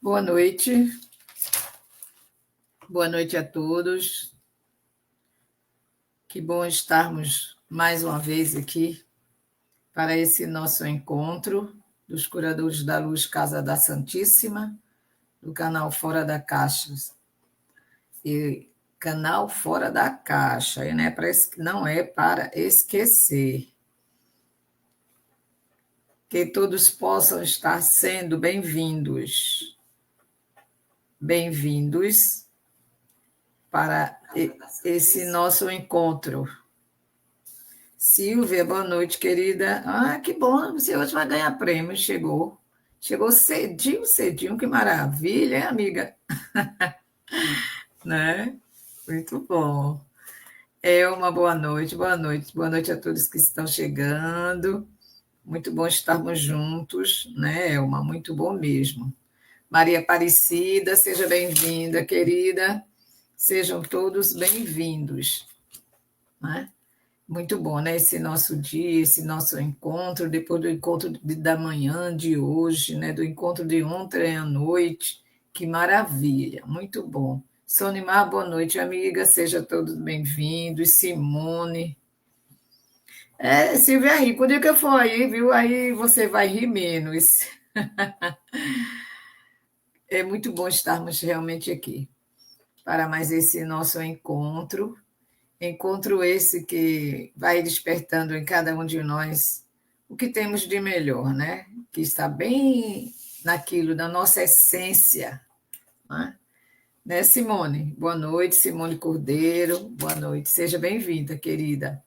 Boa noite a todos. Que bom estarmos mais uma vez aqui para esse nosso encontro dos Curadores da Luz Casa da Santíssima, do canal Fora da Caixa. E canal Fora da Caixa, não é para esquecer. Que todos possam estar sendo bem-vindos. Bem-vindos para esse nosso encontro. Silvia, boa noite, querida. Ah, que bom, você hoje vai ganhar prêmio. Chegou cedinho, cedinho, que maravilha, hein, amiga? Né? Muito bom. Uma boa noite, boa noite a todos que estão chegando. Muito bom estarmos juntos, né, Elma? Muito bom mesmo. Maria Aparecida, seja bem-vinda, querida. Sejam todos bem-vindos, né? Muito bom, né? Esse nosso dia, esse nosso encontro, depois do encontro da manhã de hoje, né? Do encontro de ontem à noite. Que maravilha, muito bom. Sonimar, boa noite, amiga. Seja todos bem-vindos. Simone. Silvia, aí, quando é que eu for aí, viu? Aí você vai rir menos. É muito bom estarmos realmente aqui para mais esse nosso encontro. Encontro esse que vai despertando em cada um de nós o que temos de melhor, né? Que está bem naquilo, da nossa essência. Né, Simone? Boa noite, Simone Cordeiro. Boa noite. Seja bem-vinda, querida.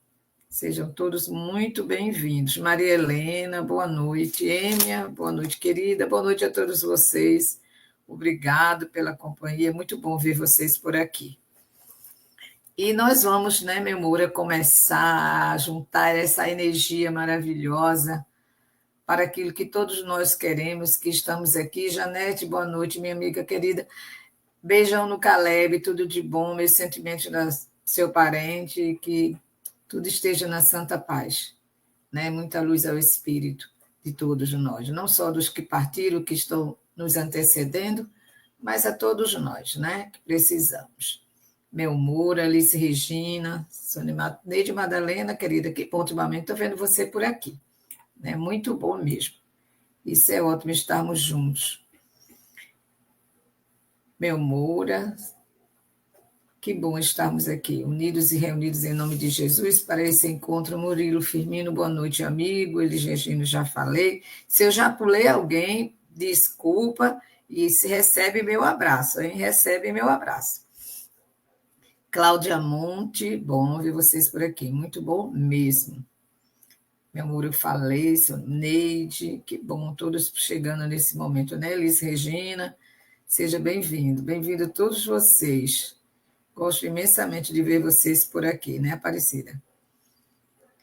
Sejam todos muito bem-vindos. Maria Helena, boa noite. Êmia, boa noite, querida. Boa noite a todos vocês. Obrigado pela companhia. Muito bom ver vocês por aqui. E nós vamos, né, meu amor, começar a juntar essa energia maravilhosa para aquilo que todos nós queremos, que estamos aqui. Janete, boa noite, minha amiga querida. Beijão no Caleb, tudo de bom, meus sentimentos do seu parente, que tudo esteja na santa paz, né? Muita luz ao espírito de todos nós, não só dos que partiram, que estão nos antecedendo, mas a todos nós, né, que precisamos. Meu Moura, Alice Regina, Neide Madalena, querida, que bom, ultimamente estou vendo você por aqui. Né? Muito bom mesmo. Isso é ótimo estarmos juntos. Meu Moura, que bom estarmos aqui, unidos e reunidos em nome de Jesus para esse encontro. Murilo Firmino, boa noite, amigo. Elis Regina, já falei. Se eu já pulei alguém, desculpa, e se recebe meu abraço, hein? Recebe meu abraço. Cláudia Monte, bom ver vocês por aqui, muito bom mesmo. Meu amor, eu falei, Neide, que bom, todos chegando nesse momento, né? Elis Regina, seja bem-vindo, bem-vindo todos vocês. Gosto imensamente de ver vocês por aqui, né, Aparecida?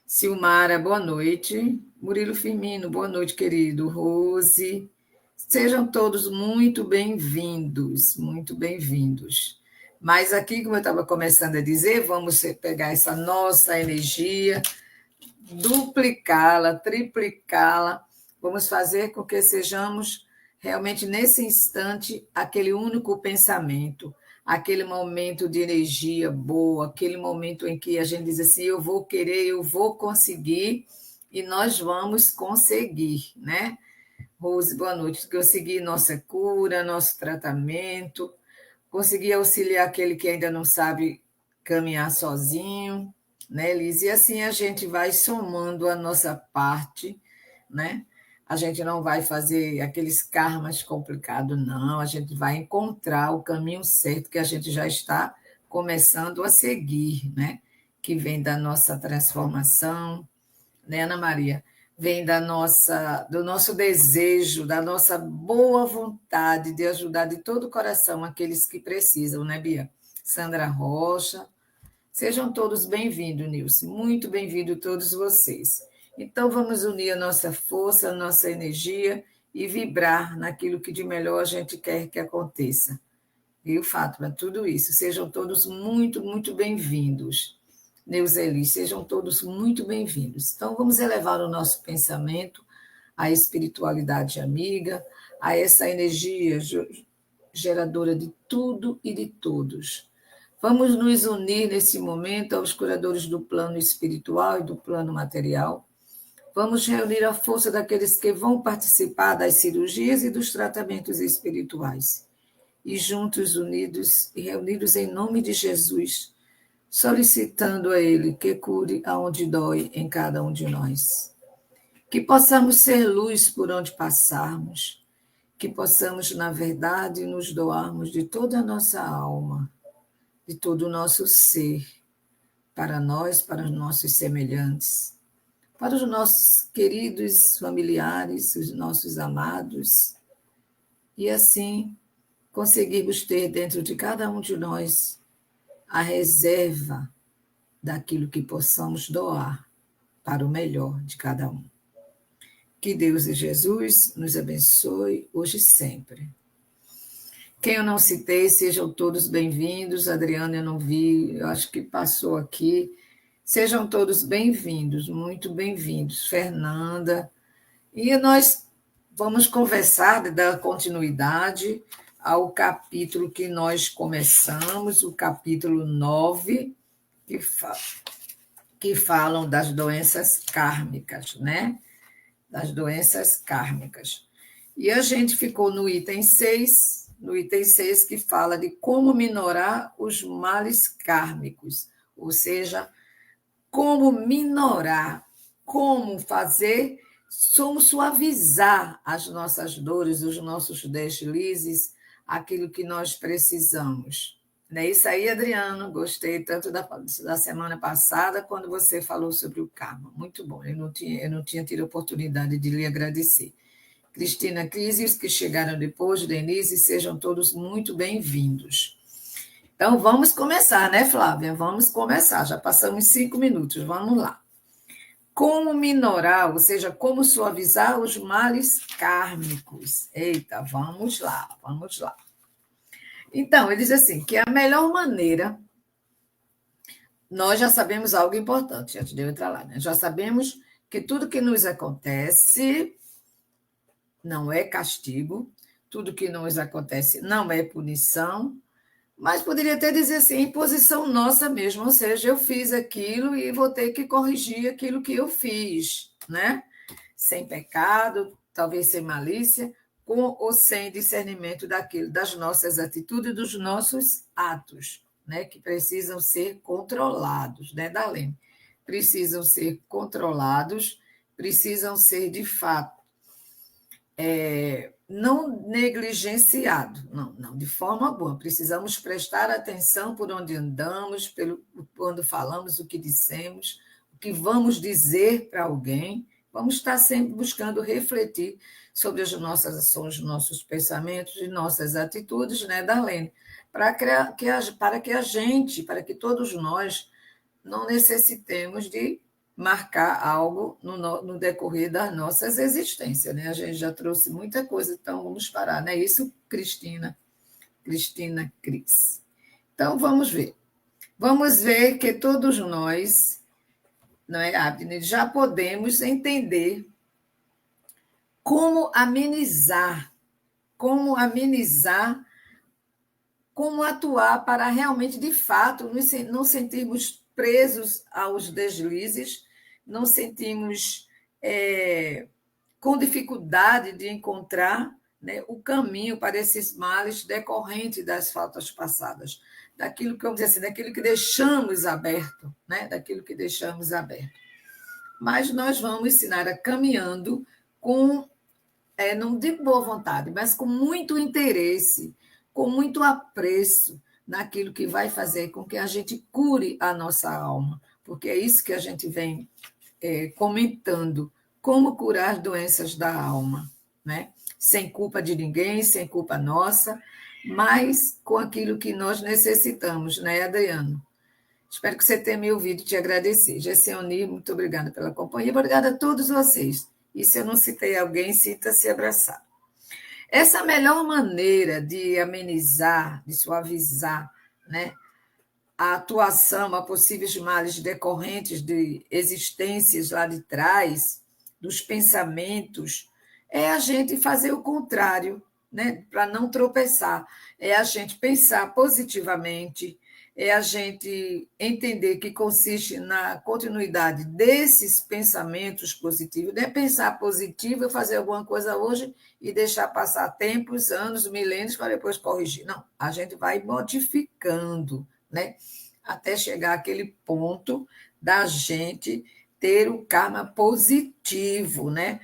Silmara, boa noite. Murilo Firmino, boa noite, querido. Rose, sejam todos muito bem-vindos, muito bem-vindos. Mas aqui, como eu estava começando a dizer, vamos pegar essa nossa energia, duplicá-la, triplicá-la, vamos fazer com que sejamos realmente, nesse instante, aquele único pensamento, aquele momento de energia boa, aquele momento em que a gente diz assim, eu vou querer, eu vou conseguir, e nós vamos conseguir, né? Rose, boa noite. Conseguir nossa cura, nosso tratamento, conseguir auxiliar aquele que ainda não sabe caminhar sozinho, né, Liz? E assim a gente vai somando a nossa parte, né? A gente não vai fazer aqueles karmas complicados, não. A gente vai encontrar o caminho certo que a gente já está começando a seguir, né? Que vem da nossa transformação, né, Ana Maria? Vem do nosso desejo, da nossa boa vontade de ajudar de todo o coração aqueles que precisam, né, Bia? Sandra Rocha. Sejam todos bem-vindos, Nilce. Muito bem-vindos todos vocês. Então, vamos unir a nossa força, a nossa energia e vibrar naquilo que de melhor a gente quer que aconteça. Viu, Fátima? Tudo isso. Sejam todos muito, muito bem-vindos. Neuseli, sejam todos muito bem-vindos. Então, vamos elevar o nosso pensamento à espiritualidade amiga, a essa energia geradora de tudo e de todos. Vamos nos unir nesse momento aos curadores do plano espiritual e do plano material. Vamos reunir a força daqueles que vão participar das cirurgias e dos tratamentos espirituais. E juntos, unidos e reunidos em nome de Jesus, solicitando a Ele que cure aonde dói em cada um de nós. Que possamos ser luz por onde passarmos. Que possamos, na verdade, nos doarmos de toda a nossa alma, de todo o nosso ser, para nós, para os nossos semelhantes, para os nossos queridos familiares, os nossos amados, e assim conseguirmos ter dentro de cada um de nós a reserva daquilo que possamos doar para o melhor de cada um. Que Deus e Jesus nos abençoe hoje e sempre. Quem eu não citei, sejam todos bem-vindos. Adriana, eu não vi, eu acho que passou aqui. Sejam todos bem-vindos, muito bem-vindos. Fernanda. E nós vamos conversar, dar continuidade ao capítulo que nós começamos, o capítulo 9, que falam das doenças kármicas, né? Das doenças kármicas. E a gente ficou no item 6, que fala de como minorar os males kármicos, ou seja, como minorar, como fazer, como suavizar as nossas dores, os nossos deslizes, aquilo que nós precisamos. Não é isso aí, Adriano? Gostei tanto da semana passada, quando você falou sobre o karma. Muito bom, eu não tinha tido a oportunidade de lhe agradecer. Cristina, Cris e os que chegaram depois, Denise, sejam todos muito bem-vindos. Então, vamos começar, né, Flávia? Vamos começar, já passamos 5 minutos, vamos lá. Como minorar, ou seja, como suavizar os males kármicos. Eita, vamos lá, vamos lá. Então, ele diz assim, que a melhor maneira, nós já sabemos algo importante, antes de eu entrar lá, né? Já sabemos que tudo que nos acontece não é castigo, tudo que nos acontece não é punição, mas poderia até dizer assim, imposição nossa mesmo, ou seja, eu fiz aquilo e vou ter que corrigir aquilo que eu fiz, né? Sem pecado, talvez sem malícia, com ou sem discernimento daquilo, das nossas atitudes e dos nossos atos, né? Que precisam ser controlados, né, Darlene? Precisam ser controlados, precisam ser, de fato, não negligenciado, não, de forma alguma. Precisamos prestar atenção por onde andamos, quando falamos, o que dissemos, o que vamos dizer para alguém. Vamos estar sempre buscando refletir sobre as nossas ações, nossos pensamentos e nossas atitudes, né, Darlene? Para que todos nós não necessitemos de marcar algo no decorrer das nossas existências, né? A gente já trouxe muita coisa, então vamos parar, não é isso, Cristina? Cristina Cris. Então, vamos ver. Vamos ver que todos nós, não é, Abner, já podemos entender como amenizar, como atuar para realmente, de fato, não sentirmos presos aos deslizes, não sentimos com dificuldade de encontrar, né, o caminho para esses males decorrentes das faltas passadas, daquilo que, vamos dizer assim, daquilo que deixamos aberto, né, daquilo que deixamos aberto. Mas nós vamos ensinar a caminhando com, não de boa vontade, mas com muito interesse, com muito apreço naquilo que vai fazer com que a gente cure a nossa alma, porque é isso que a gente vem comentando, como curar doenças da alma, né? Sem culpa de ninguém, sem culpa nossa, mas com aquilo que nós necessitamos, né, Adriano? Espero que você tenha me ouvido e te agradecer. Gessioni, muito obrigada pela companhia, obrigada a todos vocês. E se eu não citei alguém, sinta-se abraçado. Essa melhor maneira de amenizar, de suavizar, né, a atuação a possíveis males decorrentes de existências lá de trás, dos pensamentos, é a gente fazer o contrário, né? Para não tropeçar. É a gente pensar positivamente, é a gente entender que consiste na continuidade desses pensamentos positivos, não é pensar positivo, fazer alguma coisa hoje e deixar passar tempos, anos, milênios para depois corrigir. Não, a gente vai modificando, né? Até chegar àquele ponto da gente ter o karma positivo, né?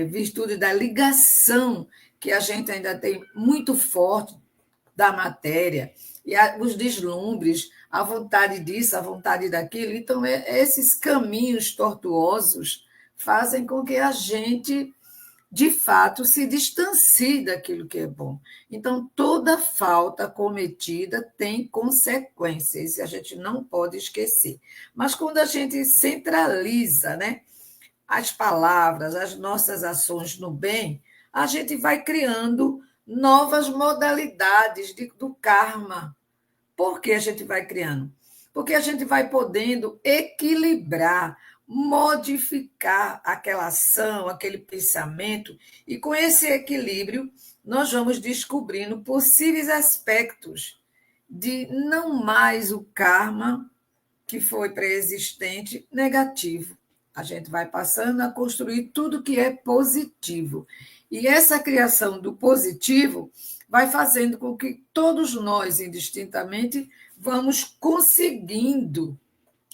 Virtude da ligação que a gente ainda tem muito forte da matéria, e os deslumbres, a vontade disso, a vontade daquilo. Então, esses caminhos tortuosos fazem com que a gente, de fato, se distancie daquilo que é bom. Então, toda falta cometida tem consequências, e a gente não pode esquecer. Mas quando a gente centraliza, né, as palavras, as nossas ações no bem, a gente vai criando novas modalidades do karma. Por que a gente vai criando? Porque a gente vai podendo equilibrar, modificar aquela ação, aquele pensamento, e com esse equilíbrio, nós vamos descobrindo possíveis aspectos de não mais o karma que foi pré-existente negativo. A gente vai passando a construir tudo que é positivo. E essa criação do positivo vai fazendo com que todos nós, indistintamente, vamos conseguindo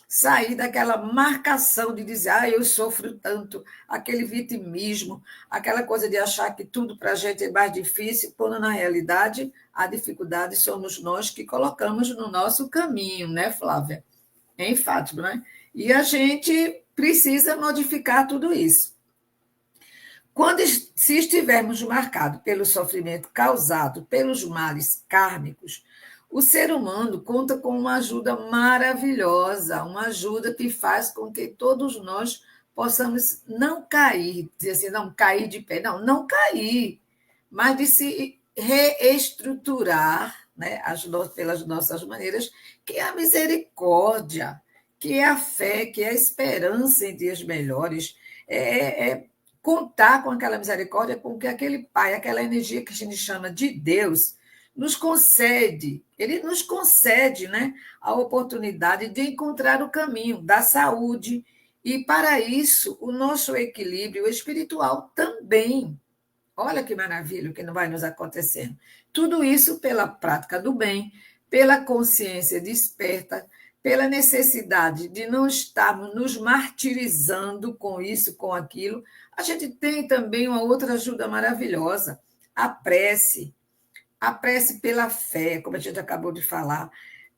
sair daquela marcação de dizer, eu sofro tanto, aquele vitimismo, aquela coisa de achar que tudo para a gente é mais difícil, quando na realidade a dificuldade somos nós que colocamos no nosso caminho, né, Flávia? Em Fátima, né? E a gente precisa modificar tudo isso. Quando se estivermos marcados pelo sofrimento causado pelos males kármicos, o ser humano conta com uma ajuda maravilhosa, uma ajuda que faz com que todos nós possamos não cair, dizer assim, não cair de pé, não cair, mas de se reestruturar, né, pelas nossas maneiras, que é a misericórdia, que é a fé, que é a esperança em dias melhores, contar com aquela misericórdia, com que aquele Pai, aquela energia que a gente chama de Deus, nos concede, ele nos concede, né, a oportunidade de encontrar o caminho da saúde, e para isso o nosso equilíbrio espiritual também. Olha que maravilha o que não vai nos acontecendo. Tudo isso pela prática do bem, pela consciência desperta, pela necessidade de não estarmos nos martirizando com isso, com aquilo. A gente tem também uma outra ajuda maravilhosa, a prece pela fé, como a gente acabou de falar,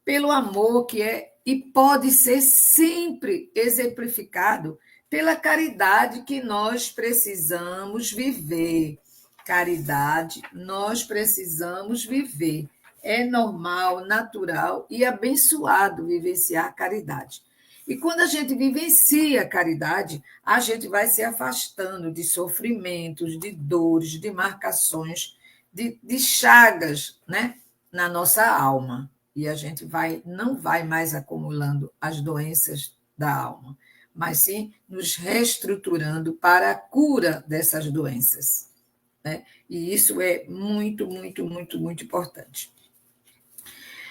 pelo amor que é e pode ser sempre exemplificado pela caridade que nós precisamos viver. Caridade, nós precisamos viver. É normal, natural e abençoado vivenciar a caridade. E quando a gente vivencia a caridade, a gente vai se afastando de sofrimentos, de dores, de marcações, de chagas, né, na nossa alma. E a gente não vai mais acumulando as doenças da alma, mas sim nos reestruturando para a cura dessas doenças, né? E isso é muito, muito, muito, muito importante.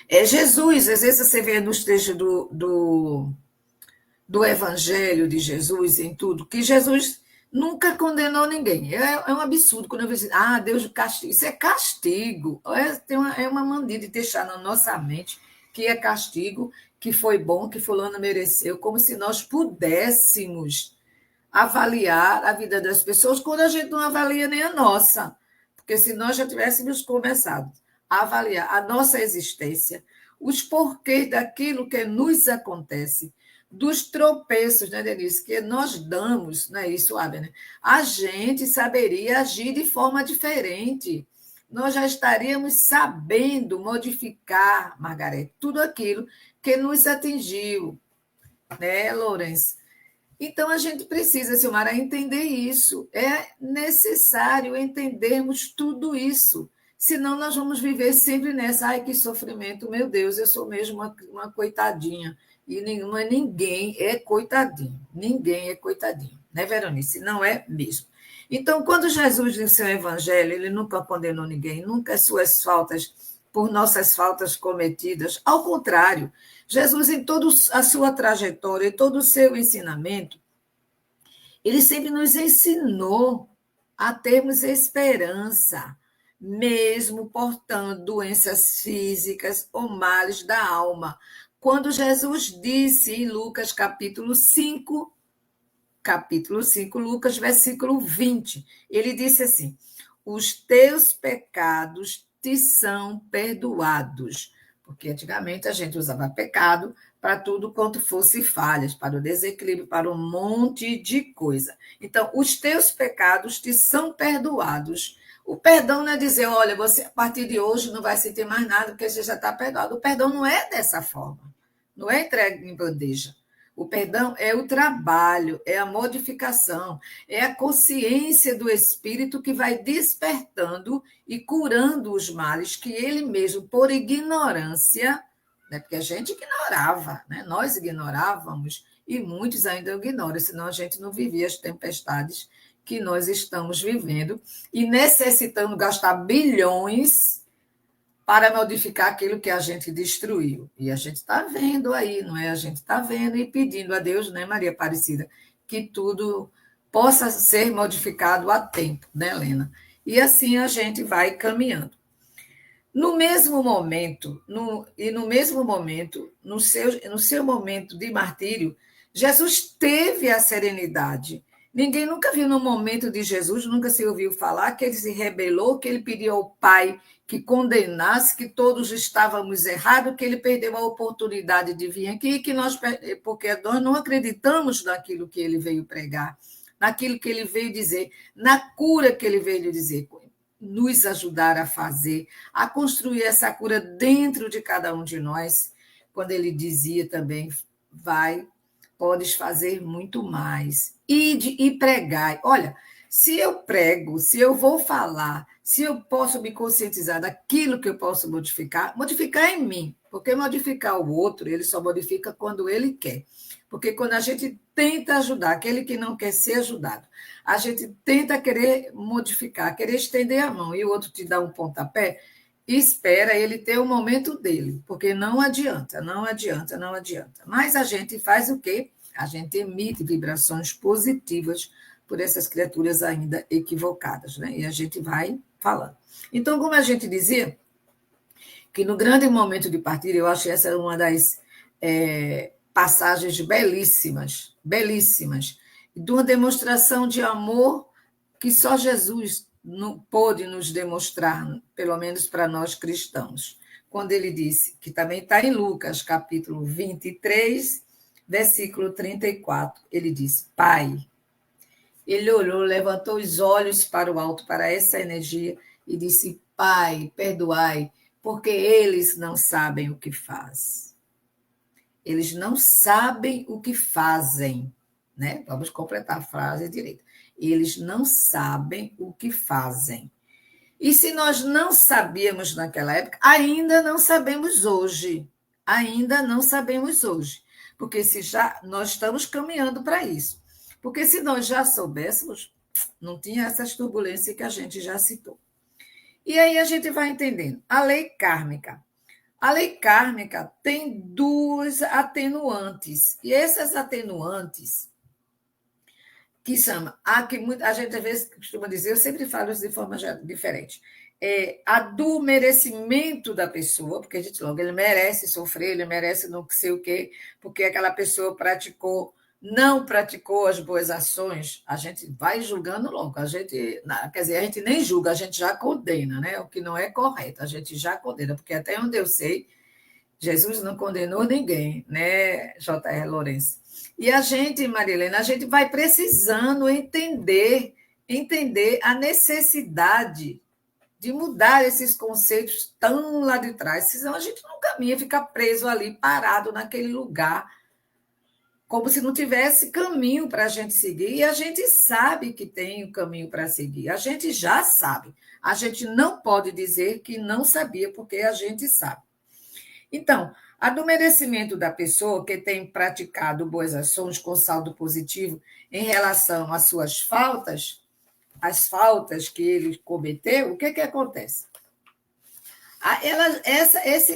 Jesus, às vezes você vê nos trechos do Evangelho de Jesus, em tudo, que Jesus nunca condenou ninguém. É um absurdo quando eu vejo, Deus castiga. Isso é castigo. É uma maneira de deixar na nossa mente que é castigo, que foi bom, que fulano mereceu, como se nós pudéssemos avaliar a vida das pessoas quando a gente não avalia nem a nossa. Porque se nós já tivéssemos começado a avaliar a nossa existência, os porquês daquilo que nos acontece, dos tropeços, né, Denise, que nós damos, não é isso, Abner? Né? A gente saberia agir de forma diferente. Nós já estaríamos sabendo modificar, Margarete, tudo aquilo que nos atingiu, né, Lourenço? Então, a gente precisa, Silmara, entender isso. É necessário entendermos tudo isso. Senão, nós vamos viver sempre nessa. Ai, que sofrimento, meu Deus, eu sou mesmo uma coitadinha. E ninguém é coitadinho. Ninguém é coitadinho. Né, Veronice? Não é mesmo. Então, quando Jesus, no seu evangelho, ele nunca condenou ninguém, nunca suas faltas, por nossas faltas cometidas. Ao contrário, Jesus, em toda a sua trajetória, em todo o seu ensinamento, ele sempre nos ensinou a termos esperança, mesmo portando doenças físicas ou males da alma. Quando Jesus disse em Lucas capítulo 5, Lucas, versículo 20, ele disse assim: os teus pecados te são perdoados. Porque antigamente a gente usava pecado para tudo quanto fosse falhas, para o desequilíbrio, para um monte de coisa. Então, os teus pecados te são perdoados. O perdão não é dizer, olha, você a partir de hoje não vai sentir mais nada porque você já está perdoado. O perdão não é dessa forma. Não é entregue em bandeja. O perdão é o trabalho, é a modificação, é a consciência do espírito que vai despertando e curando os males que ele mesmo, por ignorância, né, porque a gente ignorava, né, nós ignorávamos e muitos ainda ignoram, senão a gente não vivia as tempestades que nós estamos vivendo e necessitando gastar bilhões para modificar aquilo que a gente destruiu. E a gente está vendo aí, não é? A gente está vendo e pedindo a Deus, né, Maria Aparecida, que tudo possa ser modificado a tempo, né, Helena? E assim a gente vai caminhando. No mesmo momento, no seu momento de martírio, Jesus teve a serenidade. Ninguém nunca viu no momento de Jesus, nunca se ouviu falar que ele se rebelou, que ele pediu ao Pai que condenasse, que todos estávamos errados, que ele perdeu a oportunidade de vir aqui, porque nós não acreditamos naquilo que ele veio pregar, naquilo que ele veio dizer, na cura que ele veio dizer, nos ajudar a fazer, a construir essa cura dentro de cada um de nós, quando ele dizia também, podes fazer muito mais. E pregar. Olha, se eu prego, se eu vou falar, se eu posso me conscientizar daquilo que eu posso modificar em mim, porque modificar o outro, ele só modifica quando ele quer. Porque quando a gente tenta ajudar aquele que não quer ser ajudado, a gente tenta querer modificar, querer estender a mão, e o outro te dá um pontapé, espera ele ter o momento dele, porque não adianta, não adianta, não adianta. Mas a gente faz o quê? A gente emite vibrações positivas por essas criaturas ainda equivocadas, né? E a gente vai falando. Então, como a gente dizia, que no grande momento de partida, eu acho que essa é uma das passagens belíssimas, belíssimas, de uma demonstração de amor que só Jesus pôde nos demonstrar, pelo menos para nós cristãos. Quando ele disse, que também está em Lucas, capítulo 23, versículo 34, ele diz, Pai. Ele olhou, levantou os olhos para o alto, para essa energia, e disse, Pai, perdoai, porque eles não sabem o que fazem. Eles não sabem o que fazem, né? Vamos completar a frase direito. Eles não sabem o que fazem. E se nós não sabíamos naquela época, ainda não sabemos hoje. Ainda não sabemos hoje. Porque se já nós estamos caminhando para isso. Porque se nós já soubéssemos, não tinha essas turbulências que a gente já citou. E aí a gente vai entendendo. A lei kármica. A lei kármica tem duas atenuantes. E essas atenuantes, que chama, a gente às vezes costuma dizer, eu sempre falo isso de forma diferente, a do merecimento da pessoa, porque a gente logo, ele merece sofrer, ele merece não sei o quê, porque aquela pessoa não praticou as boas ações, a gente vai julgando logo, quer dizer, a gente nem julga, a gente já condena, né? O que não é correto, a gente já condena, porque até onde eu sei, Jesus não condenou ninguém, né, J.R. Lourenço? E a gente, Marilena, a gente vai precisando entender a necessidade de mudar esses conceitos tão lá de trás, senão a gente não caminha, fica preso ali, parado naquele lugar, como se não tivesse caminho para a gente seguir, e a gente sabe que tem o caminho para seguir, a gente já sabe, a gente não pode dizer que não sabia, porque a gente sabe. Então, A do merecimento da pessoa que tem praticado boas ações com saldo positivo em relação às suas faltas, as faltas que ele cometeu, o que acontece?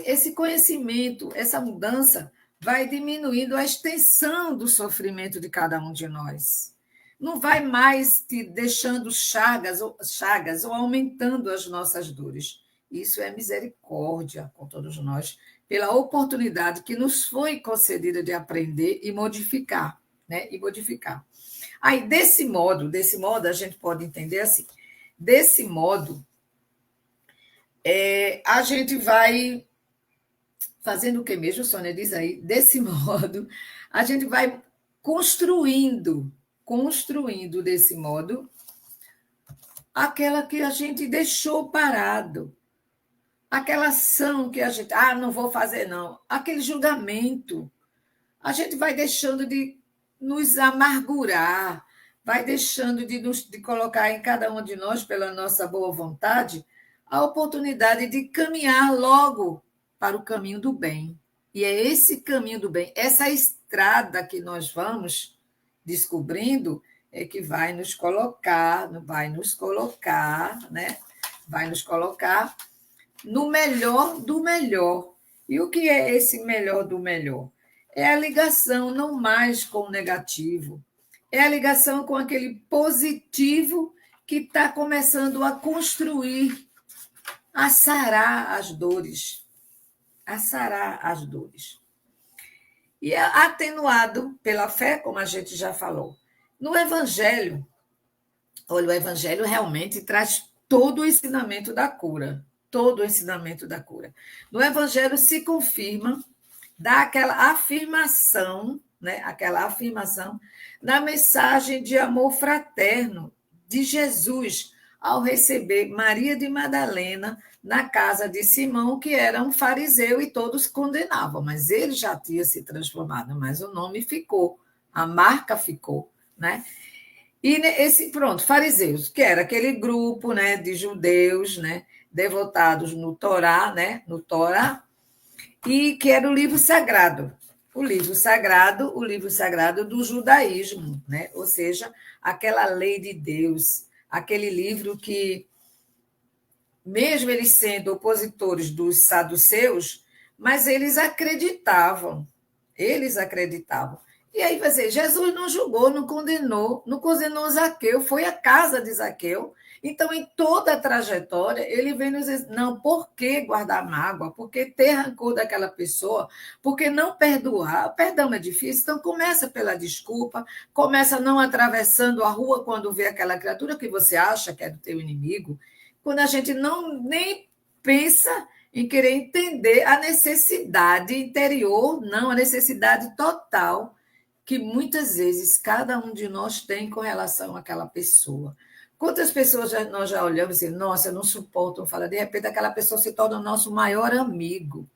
Esse conhecimento, essa mudança, vai diminuindo a extensão do sofrimento de cada um de nós. Não vai mais te deixando chagas ou aumentando as nossas dores. Isso é misericórdia com todos nós, pela oportunidade que nos foi concedida de aprender e modificar, né? E modificar. Aí, desse modo, a gente pode entender assim: desse modo, a gente vai fazendo o que mesmo, Sônia diz aí? Desse modo, a gente vai construindo desse modo aquela que a gente deixou parado, aquela ação que a gente, não vou fazer não, aquele julgamento, a gente vai deixando de nos amargurar, vai deixando de colocar em cada um de nós, pela nossa boa vontade, a oportunidade de caminhar logo para o caminho do bem. E é esse caminho do bem, essa estrada que nós vamos descobrindo, é que vai nos colocar, né? Vai nos colocar no melhor do melhor. E o que é esse melhor do melhor? É a ligação não mais com o negativo, é a ligação com aquele positivo que está começando a construir, a sarar as dores. E é atenuado pela fé, como a gente já falou. No Evangelho, olha, o Evangelho realmente traz todo o ensinamento da cura. Todo o ensinamento da cura. No Evangelho se confirma, dá aquela afirmação, né? Aquela afirmação na mensagem de amor fraterno de Jesus ao receber Maria de Madalena na casa de Simão, que era um fariseu, e todos condenavam, mas ele já tinha se transformado, mas o nome ficou, a marca ficou, né? E pronto, fariseus, que era aquele grupo, né, de judeus, né, devotados no Torá, né, no Torá, e que era o livro sagrado. O livro sagrado do judaísmo, né? Ou seja, aquela lei de Deus, aquele livro que, mesmo eles sendo opositores dos saduceus, mas eles acreditavam. E aí, vai dizer, Jesus não julgou, não condenou Zaqueu, foi a casa de Zaqueu. Então, em toda a trajetória, ele vem nos dizer, não, por que guardar mágoa? Por que ter rancor daquela pessoa? Por que não perdoar? O perdão é difícil, então começa pela desculpa, começa não atravessando a rua quando vê aquela criatura que você acha que é do teu inimigo, quando a gente não nem pensa em querer entender a necessidade interior, não, a necessidade total que muitas vezes cada um de nós tem com relação àquela pessoa. Quantas pessoas nós já olhamos e dizemos, nossa, eu não suporto falar, de repente aquela pessoa se torna o nosso maior amigo.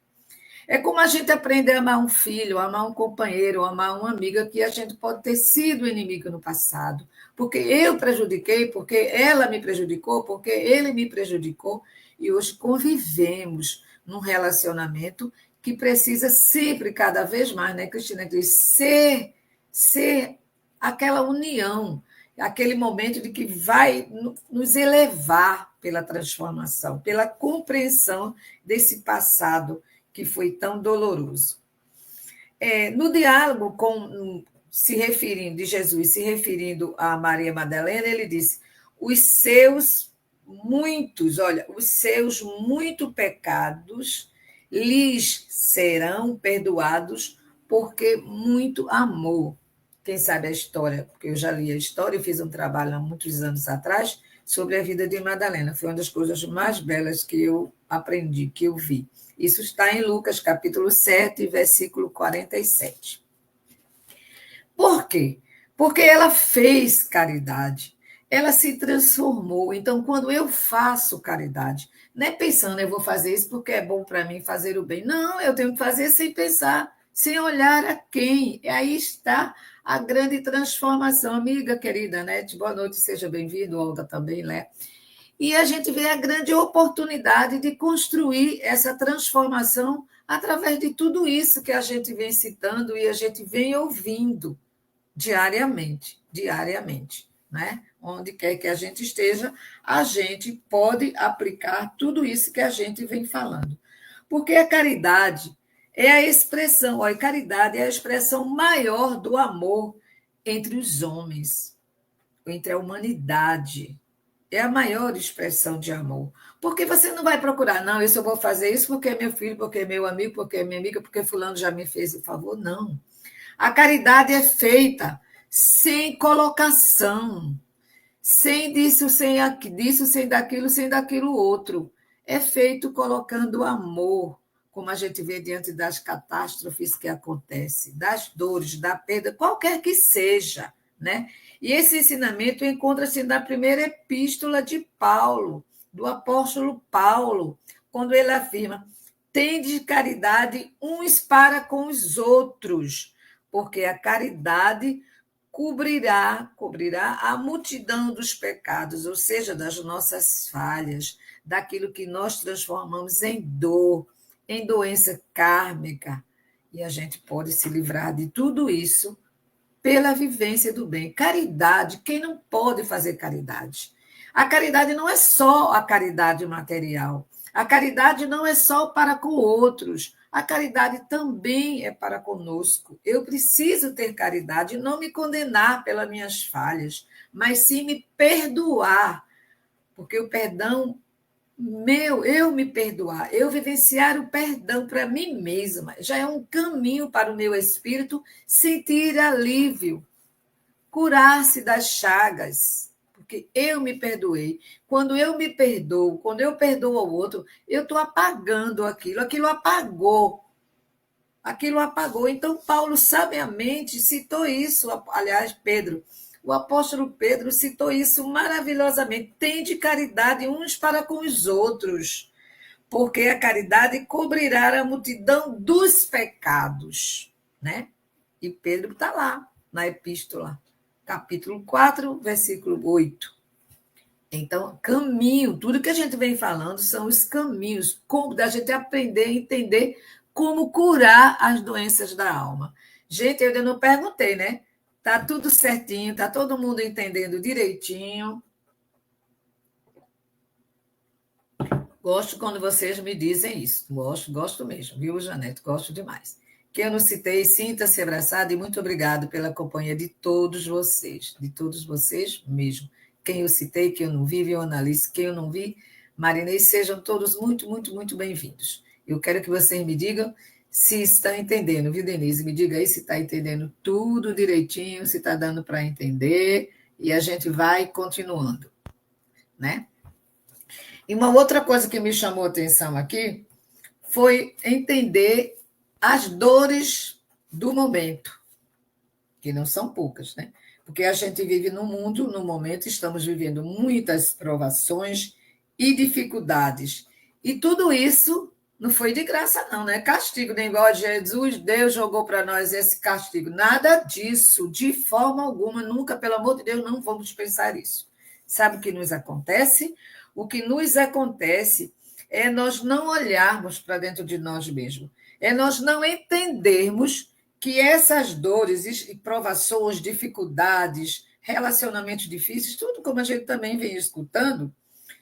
É como a gente aprender a amar um filho, a amar um companheiro, a amar uma amiga que a gente pode ter sido inimigo no passado, porque eu prejudiquei, porque ela me prejudicou, porque ele me prejudicou, e hoje convivemos num relacionamento que precisa sempre, cada vez mais, né, Cristina, ser aquela união, aquele momento de que vai nos elevar pela transformação, pela compreensão desse passado que foi tão doloroso. No diálogo de Jesus se referindo a Maria Madalena, ele disse, os seus muito pecados lhes serão perdoados porque muito amor. Quem sabe a história, porque eu já li a história, eu fiz um trabalho há muitos anos atrás sobre a vida de Madalena. Foi uma das coisas mais belas que eu aprendi, que eu vi. Isso está em Lucas, capítulo 7, versículo 47. Por quê? Porque ela fez caridade, ela se transformou. Então, quando eu faço caridade, não é pensando, eu vou fazer isso porque é bom para mim fazer o bem. Não, eu tenho que fazer sem pensar, sem olhar a quem. E aí está a grande transformação. Amiga querida, Nete, boa noite, seja bem-vindo, Olga também, né? E a gente vê a grande oportunidade de construir essa transformação Através de tudo isso que a gente vem citando e a gente vem ouvindo diariamente, né? Onde quer que a gente esteja, a gente pode aplicar tudo isso que a gente vem falando. Porque a caridade é a expressão, a caridade é a expressão maior do amor entre os homens, entre a humanidade. É a maior expressão de amor. Porque você não vai procurar, não, isso eu vou fazer isso porque é meu filho, porque é meu amigo, porque é minha amiga, porque fulano já me fez o favor. Não. A caridade é feita sem colocação, sem disso, disso, sem daquilo outro. É feito colocando amor, como a gente vê diante das catástrofes que acontecem, das dores, da perda, qualquer que seja, né? E esse ensinamento encontra-se na primeira epístola de Paulo, do apóstolo Paulo, quando ele afirma: tende caridade uns para com os outros, porque a caridade cobrirá a multidão dos pecados, ou seja, das nossas falhas, daquilo que nós transformamos em dor, em doença kármica. E a gente pode se livrar de tudo isso pela vivência do bem. Caridade, quem não pode fazer caridade? A caridade não é só a caridade material. A caridade não é só para com outros. A caridade também é para conosco. Eu preciso ter caridade e não me condenar pelas minhas falhas, mas sim me perdoar, porque o perdão eu me perdoar, eu vivenciar o perdão para mim mesma, já é um caminho para o meu espírito sentir alívio, curar-se das chagas, porque eu me perdoei. Quando eu me perdoo, quando eu perdoo ao outro, eu estou apagando aquilo apagou. Aquilo apagou. Então, Paulo sabiamente citou isso, aliás, Pedro. O apóstolo Pedro citou isso maravilhosamente. Tende caridade uns para com os outros, porque a caridade cobrirá a multidão dos pecados. Né? E Pedro está lá, na epístola, capítulo 4, versículo 8. Então, caminho, tudo que a gente vem falando são os caminhos, como da gente aprender a entender como curar as doenças da alma. Gente, eu ainda não perguntei, né? Tá tudo certinho, tá todo mundo entendendo direitinho. Gosto quando vocês me dizem isso. Gosto mesmo, viu, Janete? Gosto demais. Quem eu não citei, sinta-se abraçado e muito obrigado pela companhia de todos vocês mesmo. Quem eu citei, quem eu não vi, viu, Annalise, quem eu não vi, Marinês, sejam todos muito, muito, muito bem-vindos. Eu quero que vocês me digam se estão entendendo, viu, Denise? Me diga aí se está entendendo tudo direitinho, se está dando para entender, e a gente vai continuando, né? E uma outra coisa que me chamou a atenção aqui foi entender as dores do momento, que não são poucas, né? Porque a gente vive no mundo, no momento, estamos vivendo muitas provações e dificuldades. E tudo isso não foi de graça, não, né? Castigo, nem igual a Jesus, Deus jogou para nós esse castigo. Nada disso, de forma alguma, nunca, pelo amor de Deus, não vamos pensar isso. Sabe o que nos acontece? O que nos acontece é nós não olharmos para dentro de nós mesmos, é nós não entendermos que essas dores e provações, dificuldades, relacionamentos difíceis, tudo como a gente também vem escutando,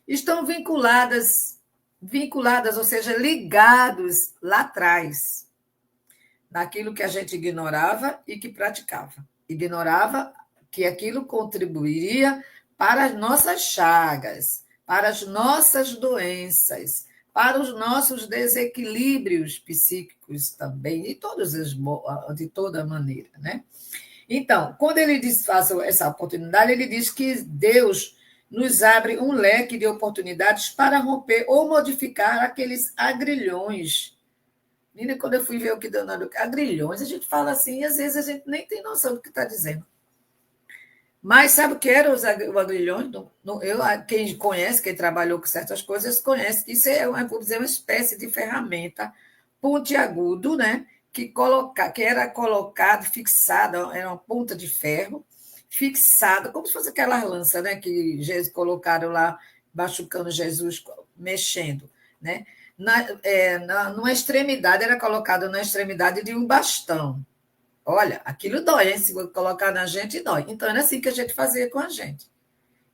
estão vinculadas, ou seja, ligados lá atrás, naquilo que a gente ignorava e que praticava. Ignorava que aquilo contribuiria para as nossas chagas, para as nossas doenças, para os nossos desequilíbrios psíquicos também, de toda maneira, né? Então, quando ele diz faça essa oportunidade, ele diz que Deus nos abre um leque de oportunidades para romper ou modificar aqueles agrilhões. Menina, quando eu fui ver o que Danado, agrilhões, a gente fala assim, e às vezes a gente nem tem noção do que está dizendo. Mas sabe o que eram os agrilhões? Quem conhece, quem trabalhou com certas coisas, conhece que isso é vou dizer, uma espécie de ferramenta pontiagudo, né? Que era colocado, fixado, era uma ponta de ferro, fixada, como se fosse aquela lança, né? Que Jesus colocaram lá, machucando Jesus, mexendo, né? numa extremidade, era colocado na extremidade de um bastão. Olha, aquilo dói, hein? Se colocar na gente, dói. Então, era assim que a gente fazia com a gente.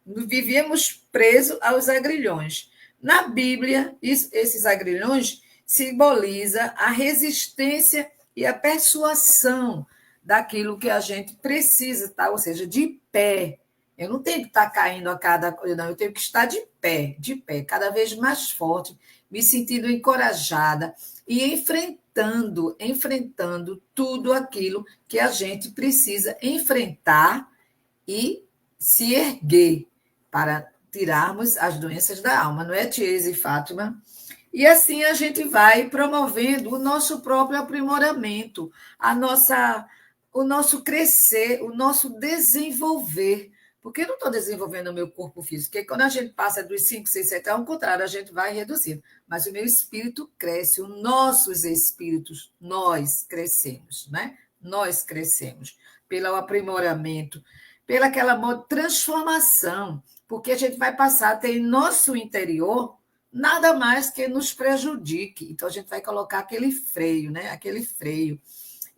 Vivíamos presos aos agrilhões. Na Bíblia, esses agrilhões simboliza a resistência e a persuasão daquilo que a gente precisa estar, ou seja, de pé. Eu não tenho que estar caindo a cada coisa, não, eu tenho que estar de pé, cada vez mais forte, me sentindo encorajada e enfrentando tudo aquilo que a gente precisa enfrentar e se erguer para tirarmos as doenças da alma, não é, Tiese e Fátima? E assim a gente vai promovendo o nosso próprio aprimoramento, o nosso crescer, o nosso desenvolver. Porque eu não estou desenvolvendo o meu corpo físico, porque quando a gente passa dos 5, 6, 7, ao contrário, a gente vai reduzindo. Mas o meu espírito cresce, os nossos espíritos, nós crescemos, né? Nós crescemos pelo aprimoramento, pela aquela transformação, porque a gente vai passar a ter em nosso interior nada mais que nos prejudique. Então, a gente vai colocar aquele freio, né? Aquele freio.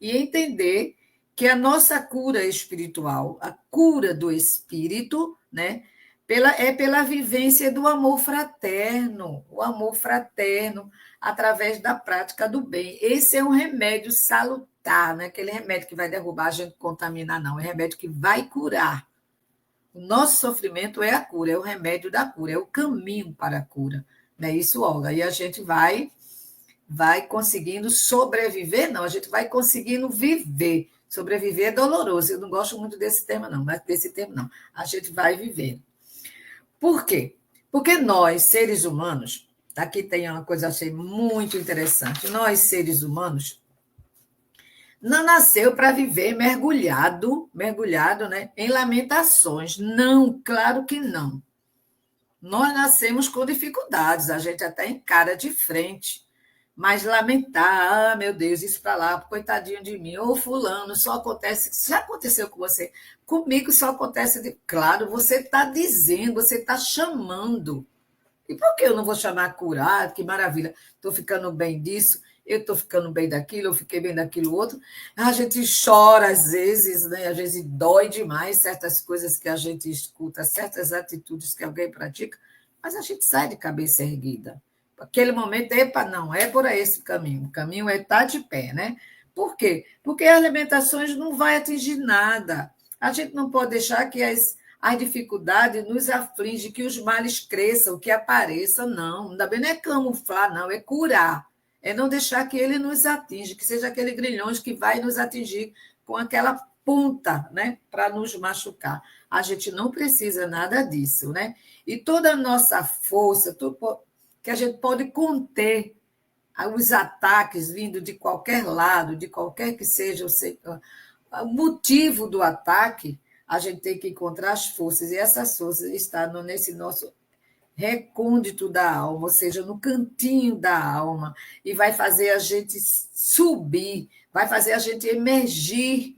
E entender que a nossa cura espiritual, a cura do espírito, né? É pela vivência do amor fraterno, o amor fraterno através da prática do bem. Esse é um remédio salutar, não é aquele remédio que vai derrubar a gente contaminar, não. É remédio que vai curar. O nosso sofrimento é a cura, é o remédio da cura, é o caminho para a cura. Não é isso, Olga? E a gente vai conseguindo sobreviver, não, a gente vai conseguindo viver. Sobreviver é doloroso, eu não gosto muito desse tema, não, mas desse termo não. A gente vai viver. Por quê? Porque nós, seres humanos, aqui tem uma coisa que achei muito interessante, nós, seres humanos, não nasceu para viver mergulhado, né, em lamentações. Não, claro que não. Nós nascemos com dificuldades, a gente até encara de frente. Mas lamentar, meu Deus, isso para lá, coitadinho de mim, ou fulano, só acontece, já aconteceu com você, comigo só acontece, claro, você está dizendo, você está chamando. E por que eu não vou chamar curar? Que maravilha, estou ficando bem disso, eu estou ficando bem daquilo, eu fiquei bem daquilo outro. A gente chora às vezes, né? Às vezes dói demais certas coisas que a gente escuta, certas atitudes que alguém pratica, mas a gente sai de cabeça erguida. Aquele momento, epa, não, é por aí esse caminho. O caminho é estar de pé, né? Por quê? Porque as lamentações não vai atingir nada. A gente não pode deixar que as dificuldades nos afligem, que os males cresçam, que apareçam, não. Ainda bem não é camuflar, não, é curar. É não deixar que ele nos atinja, que seja aquele grilhões que vai nos atingir com aquela ponta, né, para nos machucar. A gente não precisa nada disso, né? E toda a nossa força, tudo que a gente pode conter os ataques vindo de qualquer lado, de qualquer que seja o motivo do ataque, a gente tem que encontrar as forças, e essas forças estão nesse nosso recôndito da alma, ou seja, no cantinho da alma, e vai fazer a gente subir, vai fazer a gente emergir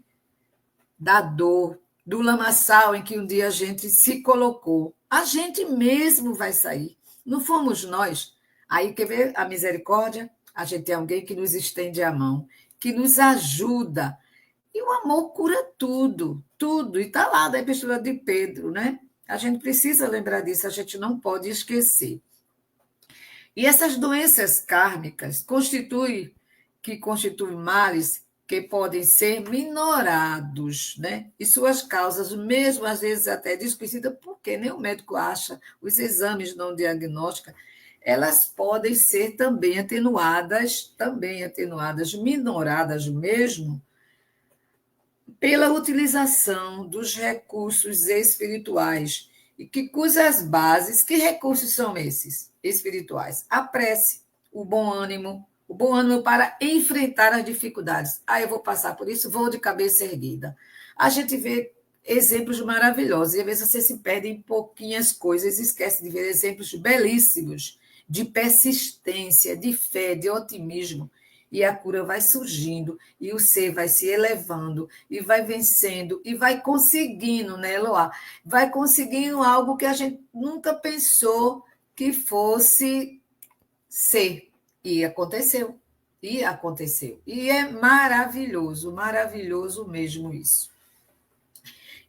da dor, do lamaçal em que um dia a gente se colocou. A gente mesmo vai sair. Não fomos nós. Aí, quer ver a misericórdia? A gente tem alguém que nos estende a mão, que nos ajuda. E o amor cura tudo, tudo. E está lá na Epístola de Pedro, né? A gente precisa lembrar disso, a gente não pode esquecer. E essas doenças kármicas constituem males que podem ser minorados, né? E suas causas, mesmo às vezes até desconhecidas, porque nem o médico acha, os exames não diagnosticam, elas podem ser também atenuadas, minoradas mesmo, pela utilização dos recursos espirituais, e cujas bases, que recursos são esses espirituais? A prece, o bom ânimo para enfrentar as dificuldades. Ah, eu vou passar por isso, vou de cabeça erguida. A gente vê exemplos maravilhosos, e às vezes você se perde em pouquinhas coisas e esquece de ver exemplos belíssimos de persistência, de fé, de otimismo, e a cura vai surgindo, e o ser vai se elevando, e vai vencendo, e vai conseguindo, né, Eloá? Vai conseguindo algo que a gente nunca pensou que fosse ser. E aconteceu. E aconteceu. E é maravilhoso, maravilhoso mesmo isso.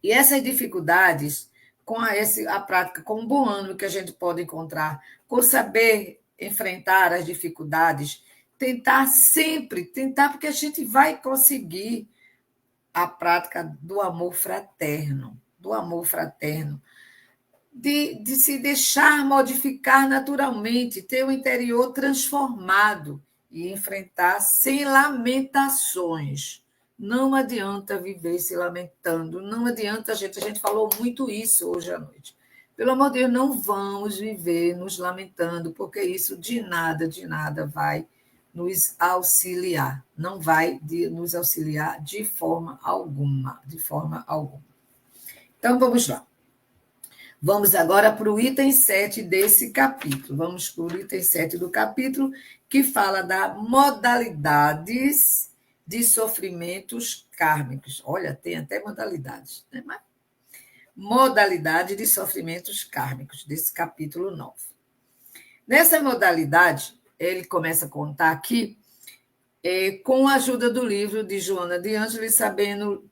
E essas dificuldades, com a prática, com o bom ânimo que a gente pode encontrar, com saber enfrentar as dificuldades, tentar sempre, tentar, porque a gente vai conseguir a prática do amor fraterno, de se deixar modificar naturalmente, ter o interior transformado e enfrentar sem lamentações. Não adianta viver se lamentando, não adianta a gente falou muito isso hoje à noite. Pelo amor de Deus, não vamos viver nos lamentando, porque isso de nada vai nos auxiliar, não vai nos auxiliar de forma alguma, de forma alguma. Então, vamos lá. Vamos agora para o item 7 desse capítulo. Vamos para o item 7 do capítulo, que fala da modalidades de sofrimentos kármicos. Olha, tem até modalidades, né? Modalidade de sofrimentos kármicos, desse capítulo 9. Nessa modalidade, ele começa a contar aqui, com a ajuda do livro de Joana de Ângeles, sabendo o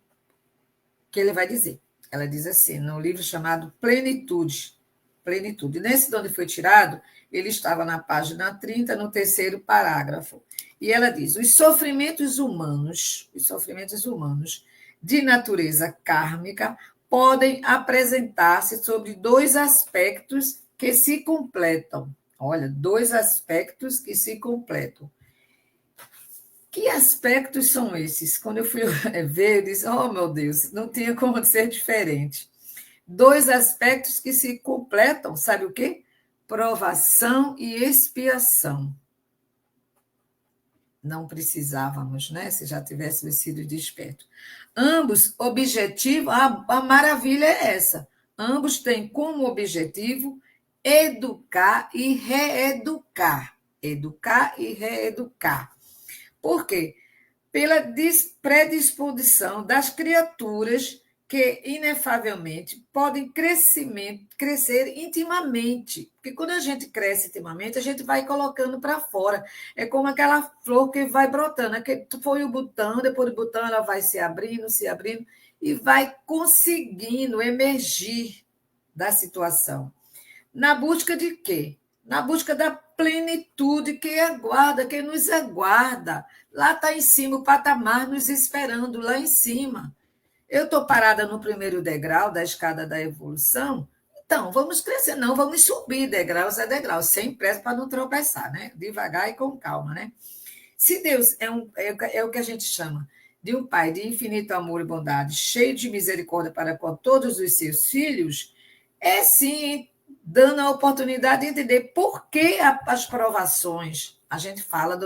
que ele vai dizer. Ela diz assim, no livro chamado Plenitude. Plenitude. Nesse de onde foi tirado, ele estava na página 30, no terceiro parágrafo. E ela diz, os sofrimentos humanos de natureza kármica podem apresentar-se sobre dois aspectos que se completam. Olha, dois aspectos que se completam. Que aspectos são esses? Quando eu fui ver, eu disse, oh, meu Deus, não tinha como ser diferente. Dois aspectos que se completam, sabe o quê? Provação e expiação. Não precisávamos, né? Se já tivéssemos sido despertos. Ambos objetivos, a maravilha é essa. Ambos têm como objetivo educar e reeducar. Educar e reeducar. Por quê? Pela predisposição das criaturas que, inefavelmente, podem crescer intimamente. Porque quando a gente cresce intimamente, a gente vai colocando para fora. É como aquela flor que vai brotando. Que foi o botão, depois do botão ela vai se abrindo, e vai conseguindo emergir da situação. Na busca de quê? Na busca da plenitude que nos aguarda. Lá está em cima, o patamar nos esperando, lá em cima. Eu estou parada no primeiro degrau da escada da evolução, então vamos crescer, não, vamos subir degraus a degraus, sem pressa para não tropeçar, né? Devagar e com calma, né? Se Deus é o que a gente chama de um Pai de infinito amor e bondade, cheio de misericórdia para com todos os seus filhos, é sim dando a oportunidade de entender por que as provações. A gente fala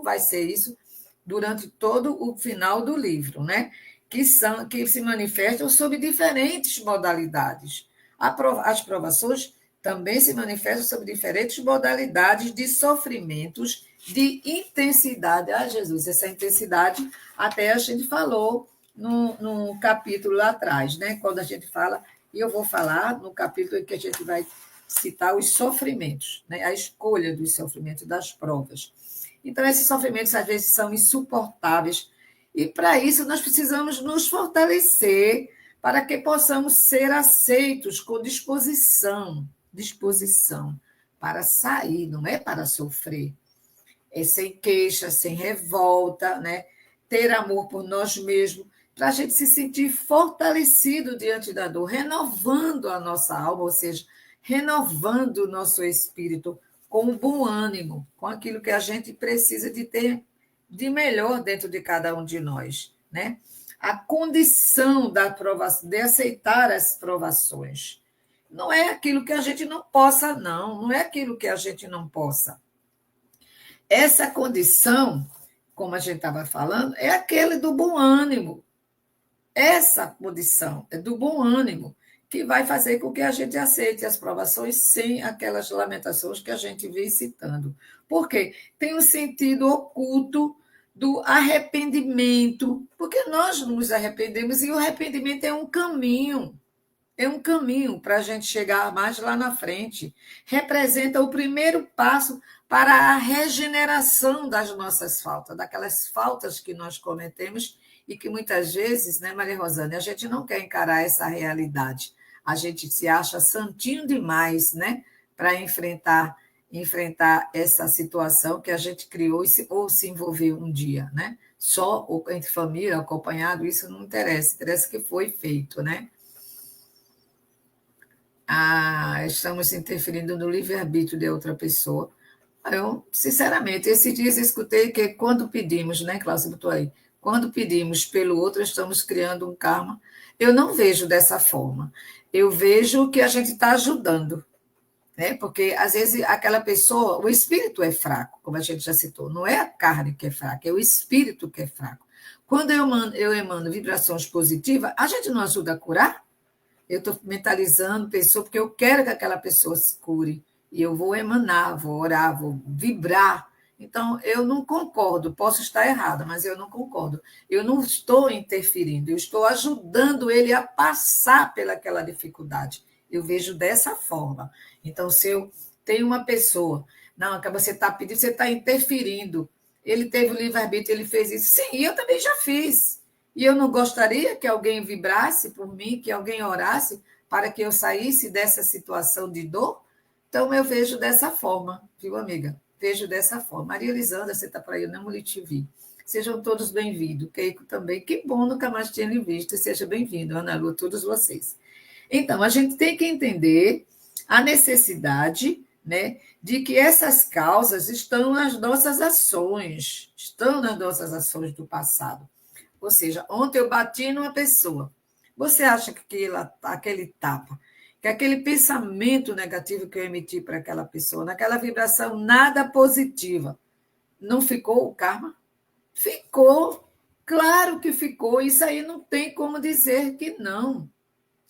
vai ser isso, durante todo o final do livro, né? Que se manifestam sob diferentes modalidades. As provações também se manifestam sob diferentes modalidades de sofrimentos de intensidade. Ah, Jesus, essa intensidade até a gente falou no capítulo lá atrás, né? Quando a gente fala, e eu vou falar no capítulo em que a gente vai citar os sofrimentos, né? A escolha dos sofrimentos, das provas. Então, esses sofrimentos, às vezes, são insuportáveis, e para isso nós precisamos nos fortalecer para que possamos ser aceitos com disposição para sair, não é para sofrer. É sem queixa, sem revolta, né? Ter amor por nós mesmos, para a gente se sentir fortalecido diante da dor, renovando a nossa alma, ou seja, renovando o nosso espírito com um bom ânimo, com aquilo que a gente precisa de ter de melhor dentro de cada um de nós, né? A condição da aprovação, de aceitar as provações. Não é aquilo que a gente não possa, não é aquilo que a gente não possa. Essa condição, como a gente estava falando, é aquele do bom ânimo. Essa condição é do bom ânimo, que vai fazer com que a gente aceite as provações sem aquelas lamentações que a gente vem citando. Por quê? Tem um sentido oculto do arrependimento, porque nós nos arrependemos e o arrependimento é um caminho. é um caminho para a gente chegar mais lá na frente. Representa o primeiro passo para a regeneração das nossas faltas, daquelas faltas que nós cometemos e que muitas vezes, né, Maria Rosane, a gente não quer encarar essa realidade. A gente se acha santinho demais, né, para enfrentar essa situação que a gente criou ou se envolveu um dia, né? Só ou entre família, acompanhado, isso não interessa, interessa que foi feito, né? Estamos interferindo no livre-arbítrio de outra pessoa. Eu, sinceramente, esses dias escutei que quando pedimos, né, Cláudia botou aí, quando pedimos pelo outro, estamos criando um karma. Eu não vejo dessa forma. Eu vejo que a gente está ajudando, né? Porque às vezes aquela pessoa, o espírito é fraco, como a gente já citou, não é a carne que é fraca, é o espírito que é fraco. Quando eu emano vibrações positivas, a gente não ajuda a curar? Eu estou mentalizando pessoa porque eu quero que aquela pessoa se cure. E eu vou emanar, vou orar, vou vibrar. Então, eu não concordo, posso estar errada, mas eu não concordo. Eu não estou interferindo, eu estou ajudando ele a passar pelaquela dificuldade. Eu vejo dessa forma. Então, se eu tenho uma pessoa, não, que você está pedindo, você está interferindo. Ele teve o livre-arbítrio, ele fez isso. Sim, e eu também já fiz. E eu não gostaria que alguém vibrasse por mim, que alguém orasse para que eu saísse dessa situação de dor? Então, eu vejo dessa forma, viu, amiga? Vejo dessa forma. Maria Elisandra, você está por aí, eu não lhe te vi. Sejam todos bem-vindos. Keiko também. Que bom, nunca mais tinha lhe visto. Seja bem-vindo, Ana Lu, todos vocês. Então, a gente tem que entender a necessidade, né, de que essas causas estão nas nossas ações, estão nas nossas ações do passado. Ou seja, ontem eu bati numa pessoa. Você acha que aquele tapa, que aquele pensamento negativo que eu emiti para aquela pessoa, naquela vibração nada positiva, não ficou o karma? Ficou. Claro que ficou. Isso aí não tem como dizer que não.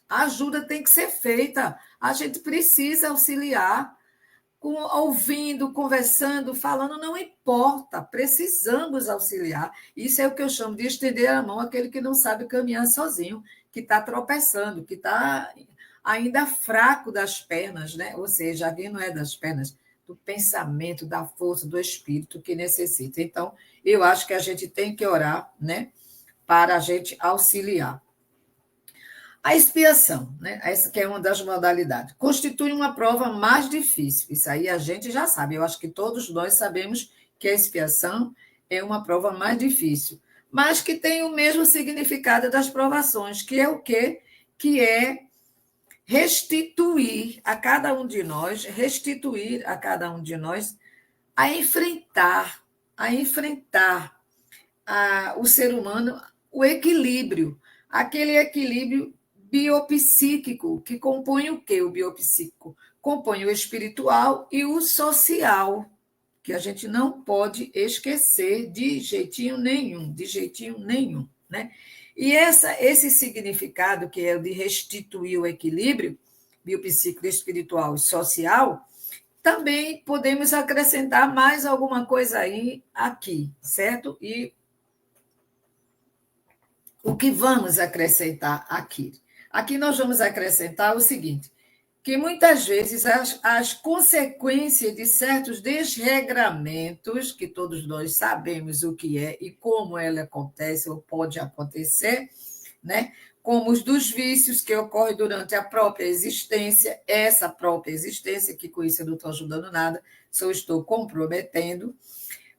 A ajuda tem que ser feita. A gente precisa auxiliar ouvindo, conversando, falando, não importa, precisamos auxiliar. Isso é o que eu chamo de estender a mão àquele que não sabe caminhar sozinho, que está tropeçando, que está ainda fraco das pernas, né? Ou seja, alguém não é das pernas, do pensamento, da força, do espírito que necessita. Então, eu acho que a gente tem que orar, né? Para a gente auxiliar. A expiação, né? Essa que é uma das modalidades, constitui uma prova mais difícil. Isso aí a gente já sabe. Eu acho que todos nós sabemos que a expiação é uma prova mais difícil, mas que tem o mesmo significado das provações, que é o quê? Que é restituir a cada um de nós a enfrentar o ser humano, o equilíbrio, aquele equilíbrio biopsíquico, que compõe o quê, o biopsíquico? Compõe o espiritual e o social, que a gente não pode esquecer de jeitinho nenhum, né? E esse significado, que é o de restituir o equilíbrio biopsíquico, espiritual e social, também podemos acrescentar mais alguma coisa aí, aqui, certo? E o que vamos acrescentar aqui? Aqui nós vamos acrescentar o seguinte, que muitas vezes as consequências de certos desregramentos, que todos nós sabemos o que é e como ela acontece ou pode acontecer, né? Como os dos vícios que ocorrem durante a própria existência, essa própria existência, que com isso eu não estou ajudando nada, só estou comprometendo,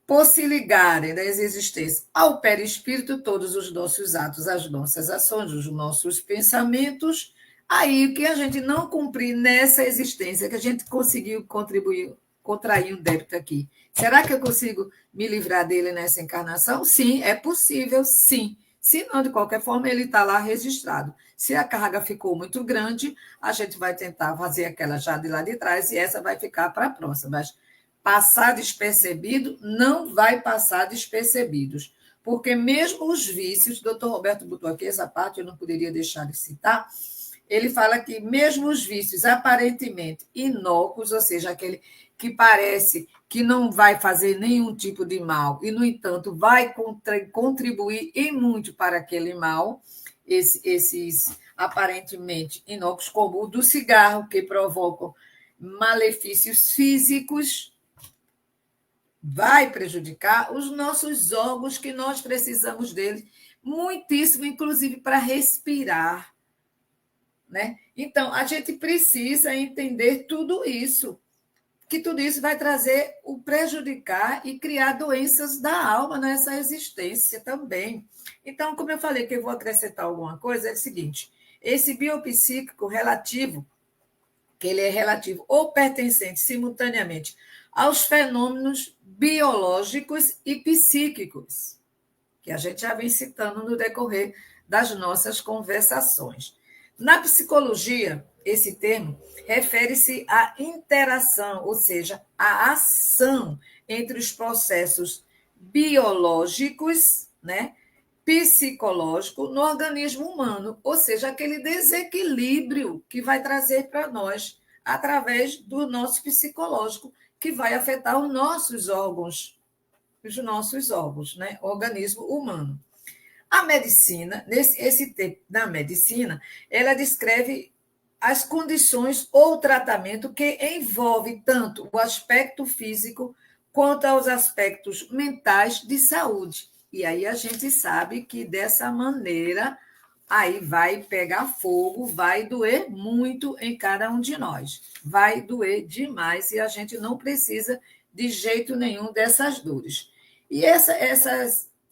por se ligarem das existências ao perispírito, todos os nossos atos, as nossas ações, os nossos pensamentos, aí o que a gente não cumprir nessa existência, que a gente conseguiu contribuir, contrair um débito aqui. Será que eu consigo me livrar dele nessa encarnação? Sim, é possível, sim. Se não, de qualquer forma, ele está lá registrado. Se a carga ficou muito grande, a gente vai tentar fazer aquela já de lá de trás e essa vai ficar para a próxima. Mas passar despercebido, não vai passar despercebidos. Porque mesmo os vícios, o doutor Roberto botou aqui essa parte, eu não poderia deixar de citar, ele fala que mesmo os vícios aparentemente inócuos, ou seja, aquele que parece que não vai fazer nenhum tipo de mal e, no entanto, vai contribuir e muito para aquele mal, esses aparentemente inócuos, como o do cigarro, que provocam malefícios físicos, vai prejudicar os nossos órgãos, que nós precisamos deles muitíssimo, inclusive para respirar, né? Então, a gente precisa entender tudo isso, que tudo isso vai trazer o prejudicar e criar doenças da alma nessa existência também. Então, como eu falei que eu vou acrescentar alguma coisa, é o seguinte: esse biopsíquico relativo, que ele é relativo ou pertencente simultaneamente aos fenômenos biológicos e psíquicos, que a gente já vem citando no decorrer das nossas conversações. Na psicologia, esse termo refere-se à interação, ou seja, à ação entre os processos biológicos, né, psicológico no organismo humano, ou seja, aquele desequilíbrio que vai trazer para nós através do nosso psicológico, que vai afetar os nossos órgãos, né, o organismo humano. A medicina, esse tempo da medicina, ela descreve as condições ou tratamento que envolve tanto o aspecto físico quanto aos aspectos mentais de saúde. E aí a gente sabe que dessa maneira aí vai pegar fogo, vai doer muito em cada um de nós. Vai doer demais e a gente não precisa de jeito nenhum dessas dores. E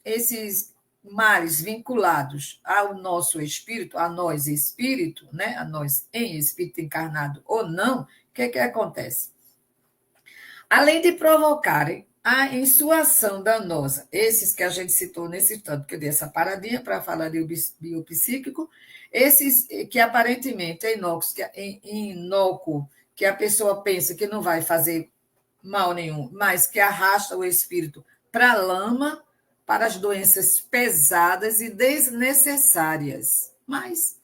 esses males vinculados ao nosso espírito, né? A nós em espírito encarnado ou não, o que acontece? Além de provocarem em sua ação danosa, esses que a gente citou nesse instante, que eu dei essa paradinha para falar de biopsíquico, esses que aparentemente é inócuo, que a pessoa pensa que não vai fazer mal nenhum, mas que arrasta o espírito para a lama, para as doenças pesadas e desnecessárias, mas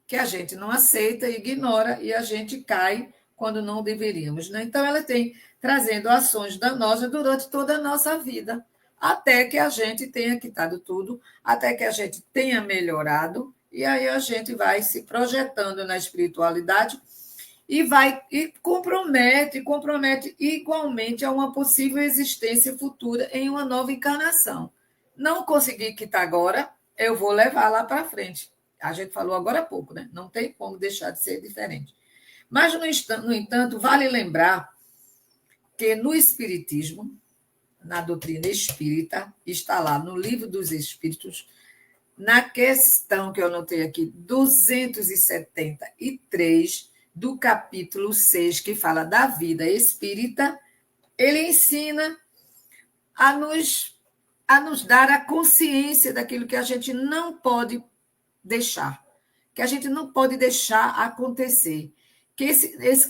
que a gente não aceita, ignora e a gente cai quando não deveríamos, né? Então, ela tem trazendo ações danosas durante toda a nossa vida, até que a gente tenha quitado tudo, até que a gente tenha melhorado, e aí a gente vai se projetando na espiritualidade e compromete igualmente a uma possível existência futura em uma nova encarnação. Não consegui quitar agora, eu vou levar lá para frente. A gente falou agora há pouco, né? Não tem como deixar de ser diferente. Mas, no entanto, vale lembrar que no Espiritismo, na doutrina espírita, está lá no Livro dos Espíritos, na questão que eu anotei aqui, 273, do capítulo 6, que fala da vida espírita, ele ensina a nos dar a consciência daquilo que a gente não pode deixar, que a gente não pode deixar acontecer, que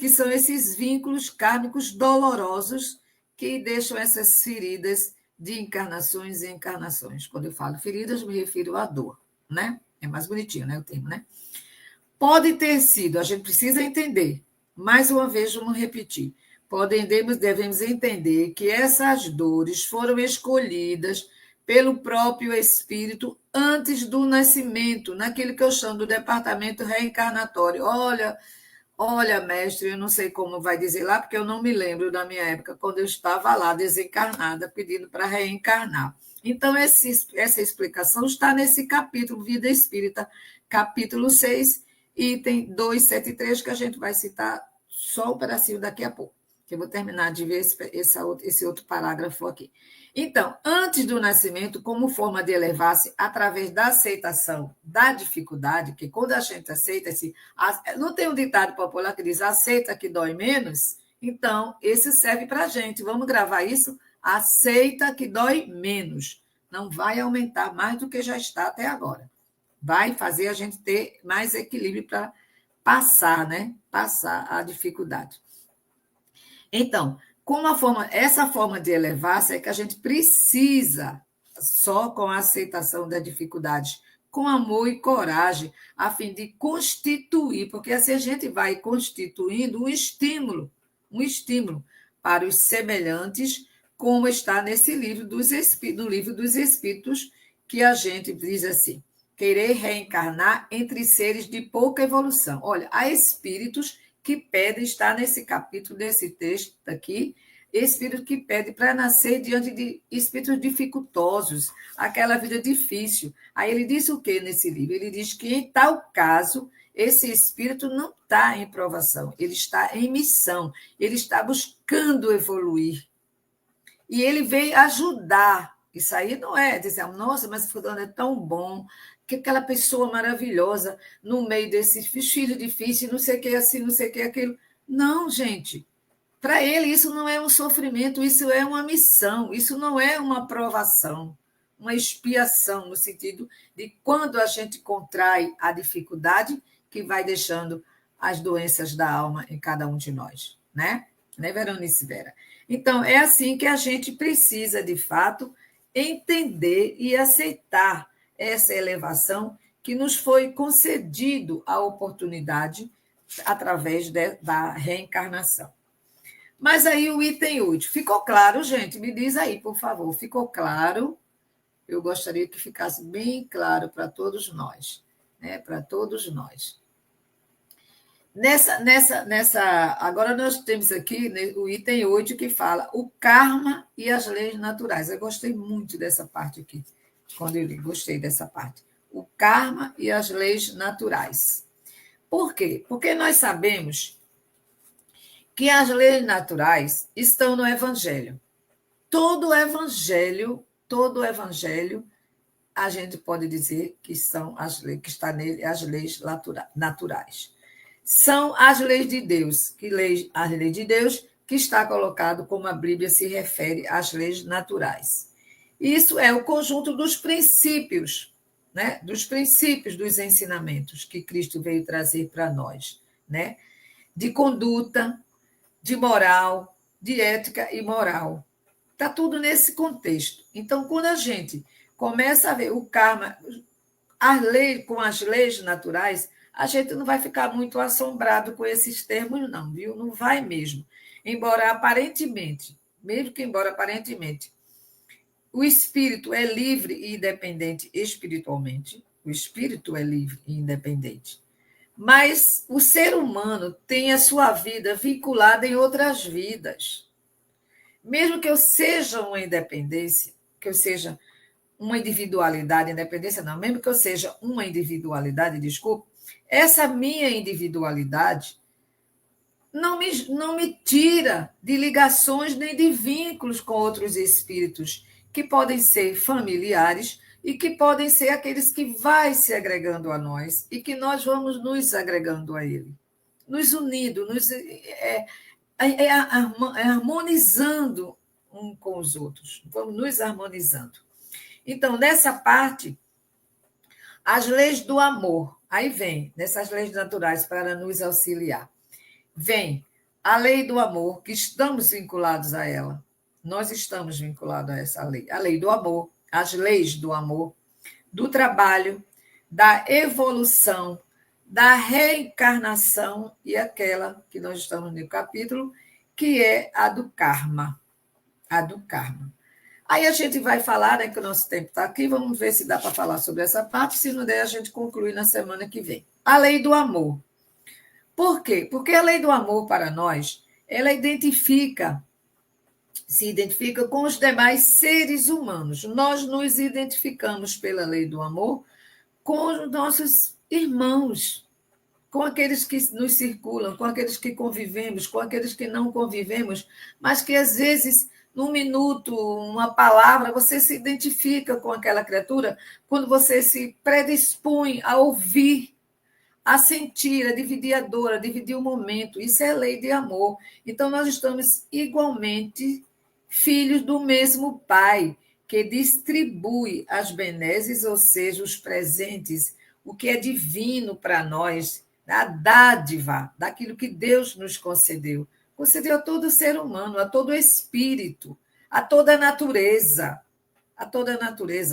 são esses vínculos kármicos dolorosos que deixam essas feridas de encarnações e encarnações. Quando eu falo feridas, me refiro à dor, né? É mais bonitinho, né, o termo, né? Pode ter sido, a gente precisa entender, mais uma vez vamos repetir, devemos entender que essas dores foram escolhidas pelo próprio espírito antes do nascimento, naquilo que eu chamo do departamento reencarnatório. Olha, mestre, eu não sei como vai dizer lá, porque eu não me lembro da minha época, quando eu estava lá desencarnada, pedindo para reencarnar. Então, essa explicação está nesse capítulo, Vida Espírita, capítulo 6, item 273, que a gente vai citar só um pedacinho daqui a pouco, que eu vou terminar de ver esse outro parágrafo aqui. Então, antes do nascimento, como forma de elevar-se através da aceitação da dificuldade, que quando a gente aceita, não tem um ditado popular que diz aceita que dói menos? Então, esse serve para a gente. Vamos gravar isso? Aceita que dói menos. Não vai aumentar mais do que já está até agora. Vai fazer a gente ter mais equilíbrio para passar, né? Passar a dificuldade. Então, essa forma de elevar-se é que a gente precisa, só com a aceitação da dificuldade, com amor e coragem, a fim de constituir, porque assim a gente vai constituindo um estímulo para os semelhantes, como está nesse livro no livro dos Espíritos, que a gente diz assim: querer reencarnar entre seres de pouca evolução. Olha, há espíritos que pedem, está nesse capítulo, desse texto aqui, espírito que pede para nascer diante de espíritos dificultosos, aquela vida difícil. Aí ele diz o que nesse livro? Ele diz que, em tal caso, esse espírito não está em provação, ele está em missão, ele está buscando evoluir. E ele veio ajudar. Isso aí não é dizer, nossa, mas fulano é tão bom, que aquela pessoa maravilhosa no meio desses filhos difíceis, não sei o que, assim, não sei o que, aquilo. Não, gente. Para ele, isso não é um sofrimento, isso é uma missão, isso não é uma provação, uma expiação, no sentido de quando a gente contrai a dificuldade que vai deixando as doenças da alma em cada um de nós, né? Né, Veronice Vera? Então, é assim que a gente precisa, de fato, entender e aceitar essa elevação que nos foi concedido a oportunidade através da reencarnação. Mas aí o item 8. Ficou claro, gente? Me diz aí, por favor. Ficou claro? Eu gostaria que ficasse bem claro para todos nós. Né? Para todos nós. Agora nós temos aqui, né, o item 8 que fala o karma e as leis naturais. Eu gostei muito dessa parte aqui, quando eu li, gostei dessa parte. O karma e as leis naturais. Por quê? Porque nós sabemos que as leis naturais estão no Evangelho. Todo o Evangelho, a gente pode dizer que são as leis, que está nele as leis naturais. São as leis de Deus, as leis de Deus que está colocado como a Bíblia se refere às leis naturais. Isso é o conjunto dos princípios, né? Dos princípios dos ensinamentos que Cristo veio trazer para nós, né? De conduta, de moral, de ética e moral. Está tudo nesse contexto. Então, quando a gente começa a ver o karma, com as leis naturais, a gente não vai ficar muito assombrado com esses termos, não, viu? Não vai mesmo. Embora aparentemente, o espírito é livre e independente espiritualmente, o espírito é livre e independente. Mas o ser humano tem a sua vida vinculada em outras vidas. Mesmo que eu seja uma independência, que eu seja uma individualidade, independência não, mesmo que eu seja uma individualidade, desculpa, essa minha individualidade não me tira de ligações nem de vínculos com outros espíritos, que podem ser familiares e que podem ser aqueles que vai se agregando a nós e que nós vamos nos agregando a ele, nos unindo, harmonizando um com os outros, vamos nos harmonizando. Então, nessa parte, as leis do amor, aí vem, nessas leis naturais para nos auxiliar, vem a lei do amor, que estamos vinculados a ela, nós estamos vinculados a essa lei, a lei do amor, as leis do amor, do trabalho, da evolução, da reencarnação e aquela que nós estamos no capítulo, que é a do karma. A do karma. Aí a gente vai falar, né, que o nosso tempo está aqui, vamos ver se dá para falar sobre essa parte, se não der, a gente conclui na semana que vem. A lei do amor. Por quê? Porque a lei do amor, para nós, ela se identifica com os demais seres humanos. Nós nos identificamos pela lei do amor com os nossos irmãos, com aqueles que nos circulam, com aqueles que convivemos, com aqueles que não convivemos, mas que às vezes, num minuto, uma palavra, você se identifica com aquela criatura quando você se predispõe a ouvir, a sentir, a dividir a dor, a dividir o momento. Isso é lei de amor. Então, nós estamos igualmente filhos do mesmo Pai, que distribui as benesses, ou seja, os presentes, o que é divino para nós, a dádiva daquilo que Deus nos concedeu. Concedeu a todo ser humano, a todo espírito, a toda a natureza,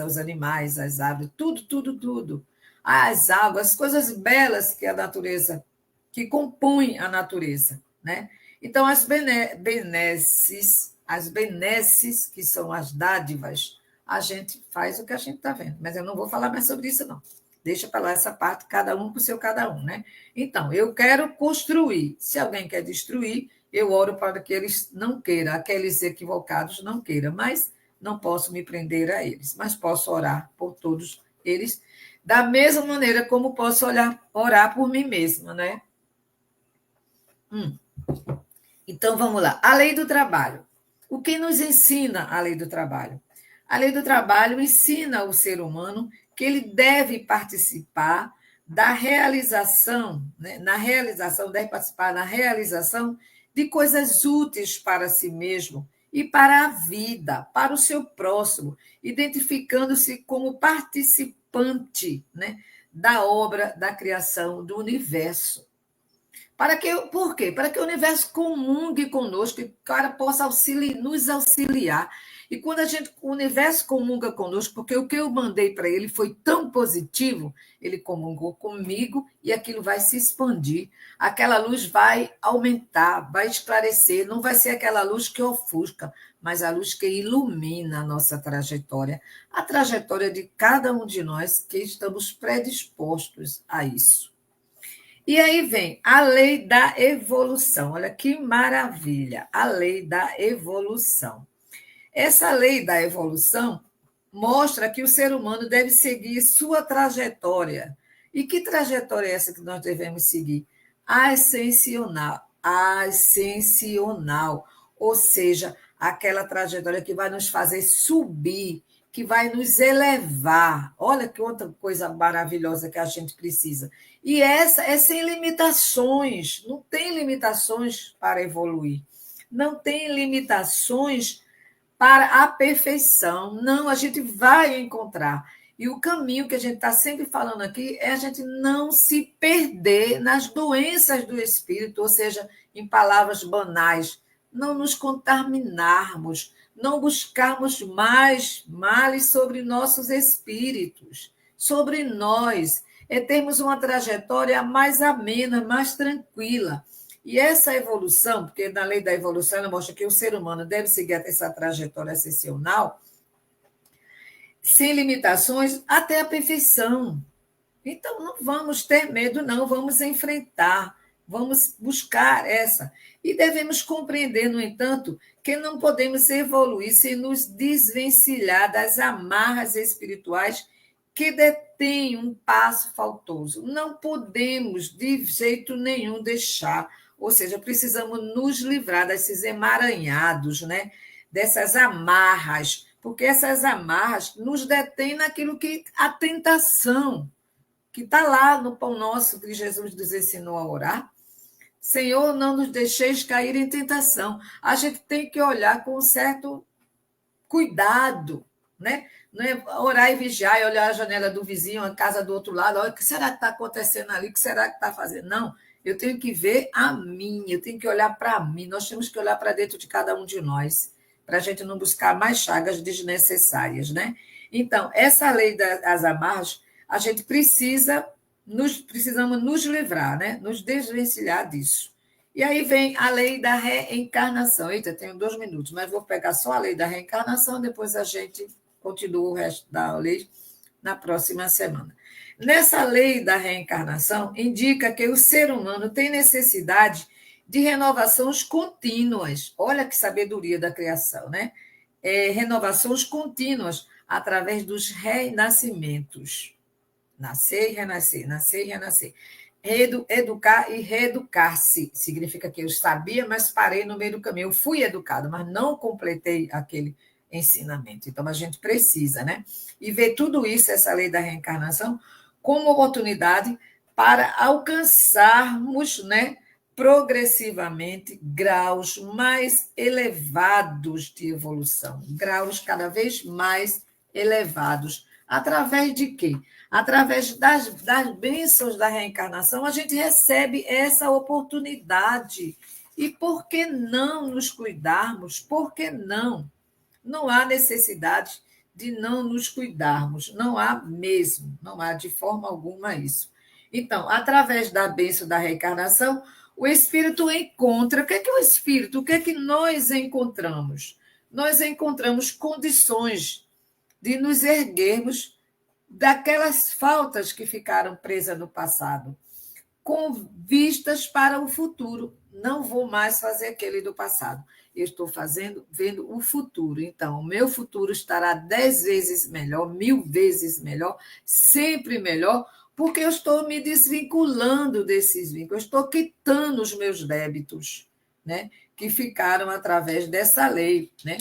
os animais, as árvores, tudo, tudo, tudo. As águas, as coisas belas que a natureza, que compõem a natureza, né? Então, as benesses, que são as dádivas, a gente faz o que a gente está vendo. Mas eu não vou falar mais sobre isso, não. Deixa para lá essa parte, cada um para o seu cada um, né? Então, eu quero construir. Se alguém quer destruir, eu oro para que eles não queiram, aqueles equivocados não queiram, mas não posso me prender a eles, mas posso orar por todos eles, da mesma maneira como posso orar por mim mesma, né? Então, vamos lá. A lei do trabalho. O que nos ensina a lei do trabalho? A lei do trabalho ensina ao ser humano que ele deve participar da realização, né? Deve participar na realização de coisas úteis para si mesmo e para a vida, para o seu próximo, identificando-se como participante, né, da obra da criação do universo. Por quê? Para que o universo comungue conosco e o cara possa nos auxiliar. E quando o universo comunga conosco, porque o que eu mandei para ele foi tão positivo, ele comungou comigo e aquilo vai se expandir. Aquela luz vai aumentar, vai esclarecer, não vai ser aquela luz que ofusca, mas a luz que ilumina a nossa trajetória, a trajetória de cada um de nós que estamos predispostos a isso. E aí vem a lei da evolução. Olha que maravilha, a lei da evolução. Essa lei da evolução mostra que o ser humano deve seguir sua trajetória. E que trajetória é essa que nós devemos seguir? Ascensional. Ascensional. Ou seja, aquela trajetória que vai nos fazer subir, que vai nos elevar. Olha que outra coisa maravilhosa que a gente precisa. E essa é sem limitações, não tem limitações para evoluir, não tem limitações para a perfeição. Não, a gente vai encontrar. E o caminho que a gente está sempre falando aqui é a gente não se perder nas doenças do espírito, ou seja, em palavras banais, não nos contaminarmos, não buscarmos mais males sobre nossos espíritos, sobre nós, é termos uma trajetória mais amena, mais tranquila. E essa evolução, porque na lei da evolução ela mostra que o ser humano deve seguir essa trajetória ascensional, sem limitações, até a perfeição. Então, não vamos ter medo, não, vamos enfrentar, vamos buscar essa. E devemos compreender, no entanto, que não podemos evoluir sem nos desvencilhar das amarras espirituais que detêm um passo faltoso. Não podemos, de jeito nenhum, deixar. Ou seja, precisamos nos livrar desses emaranhados, né? Dessas amarras, porque essas amarras nos detêm naquilo que a tentação que está lá no Pão Nosso que Jesus nos ensinou a orar. Senhor, não nos deixeis cair em tentação. A gente tem que olhar com um certo cuidado, né? Não é orar e vigiar e olhar a janela do vizinho, a casa do outro lado, olha, o que será que está acontecendo ali, o que será que está fazendo? Não, eu tenho que ver a mim, eu tenho que olhar para mim, nós temos que olhar para dentro de cada um de nós, para a gente não buscar mais chagas desnecessárias, né? Então, essa lei das amarras, a gente precisamos nos livrar, né? Nos desvencilhar disso. E aí vem a lei da reencarnação. Eita, tenho 2 minutos, mas vou pegar só a lei da reencarnação, depois a gente continua o resto da lei na próxima semana. Nessa lei da reencarnação, indica que o ser humano tem necessidade de renovações contínuas. Olha que sabedoria da criação, né? Renovações contínuas através dos renascimentos. Nascer e renascer, nascer e renascer. Educar e reeducar-se. Significa que eu sabia, mas parei no meio do caminho. Eu fui educado, mas não completei aquele ensinamento. Então, a gente precisa, né? E ver tudo isso, essa lei da reencarnação, como oportunidade para alcançarmos, né, progressivamente graus mais elevados de evolução, graus cada vez mais elevados. Através de quê? Através das bênçãos da reencarnação, a gente recebe essa oportunidade. E por que não nos cuidarmos? Por que não? Não há necessidade de não nos cuidarmos. Não há mesmo, não há de forma alguma isso. Então, através da bênção da reencarnação, o espírito encontra. O que é o espírito? O que é que nós encontramos? Nós encontramos condições de nos erguermos daquelas faltas que ficaram presas no passado, com vistas para o futuro. Não vou mais fazer aquele do passado. Eu estou vendo o futuro. Então, o meu futuro estará 10 vezes melhor, 1000 vezes melhor, sempre melhor, porque eu estou me desvinculando desses vínculos, eu estou quitando os meus débitos, né, que ficaram através dessa lei, né?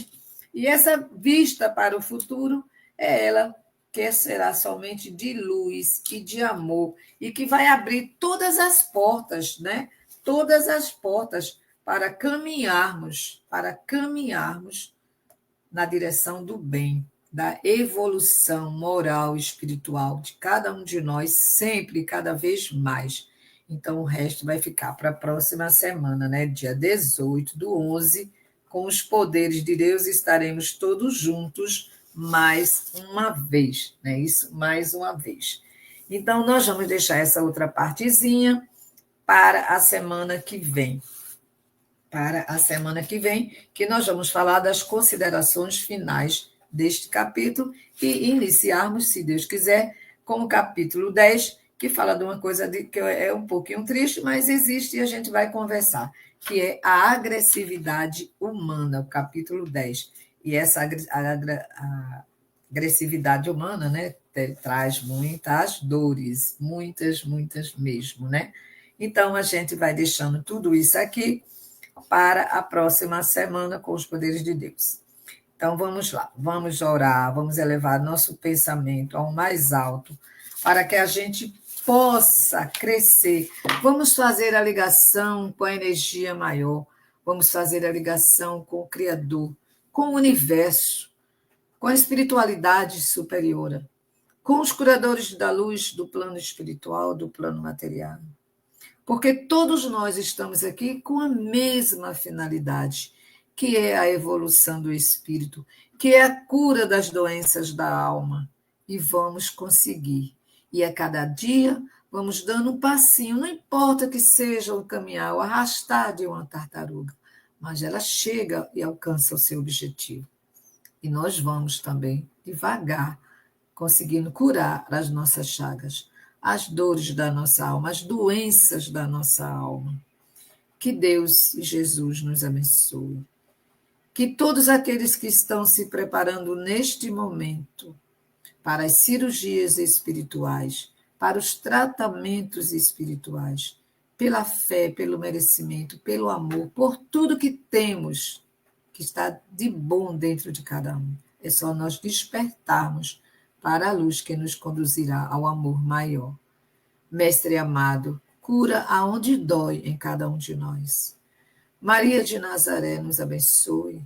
E essa vista para o futuro é ela que será somente de luz e de amor e que vai abrir todas as portas, né? Todas as portas para caminharmos na direção do bem, da evolução moral e espiritual de cada um de nós, sempre, cada vez mais. Então, o resto vai ficar para a próxima semana, né? Dia 18/11, com os poderes de Deus, estaremos todos juntos mais uma vez, né? Isso, mais uma vez. Então, nós vamos deixar essa outra partezinha para a semana que vem. Para a semana que vem, que nós vamos falar das considerações finais deste capítulo e iniciarmos, se Deus quiser, com o capítulo 10, que fala de uma coisa que é um pouquinho triste, mas existe e a gente vai conversar, que é a agressividade humana, o capítulo 10. E essa a agressividade humana, né, traz muitas dores, muitas, muitas mesmo, né? Então, a gente vai deixando tudo isso aqui para a próxima semana com os poderes de Deus. Então, vamos lá, vamos orar, vamos elevar nosso pensamento ao mais alto, para que a gente possa crescer. Vamos fazer a ligação com a energia maior, vamos fazer a ligação com o Criador, com o universo, com a espiritualidade superior, com os curadores da luz do plano espiritual, do plano material. Porque todos nós estamos aqui com a mesma finalidade, que é a evolução do espírito, que é a cura das doenças da alma. E vamos conseguir. E a cada dia vamos dando um passinho, não importa que seja o caminhar, o arrastar de uma tartaruga, mas ela chega e alcança o seu objetivo. E nós vamos também, devagar, conseguindo curar as nossas chagas, as dores da nossa alma, as doenças da nossa alma. Que Deus e Jesus nos abençoe. Que todos aqueles que estão se preparando neste momento para as cirurgias espirituais, para os tratamentos espirituais, pela fé, pelo merecimento, pelo amor, por tudo que temos, que está de bom dentro de cada um. É só nós despertarmos para a luz que nos conduzirá ao amor maior. Mestre amado, cura aonde dói em cada um de nós. Maria de Nazaré nos abençoe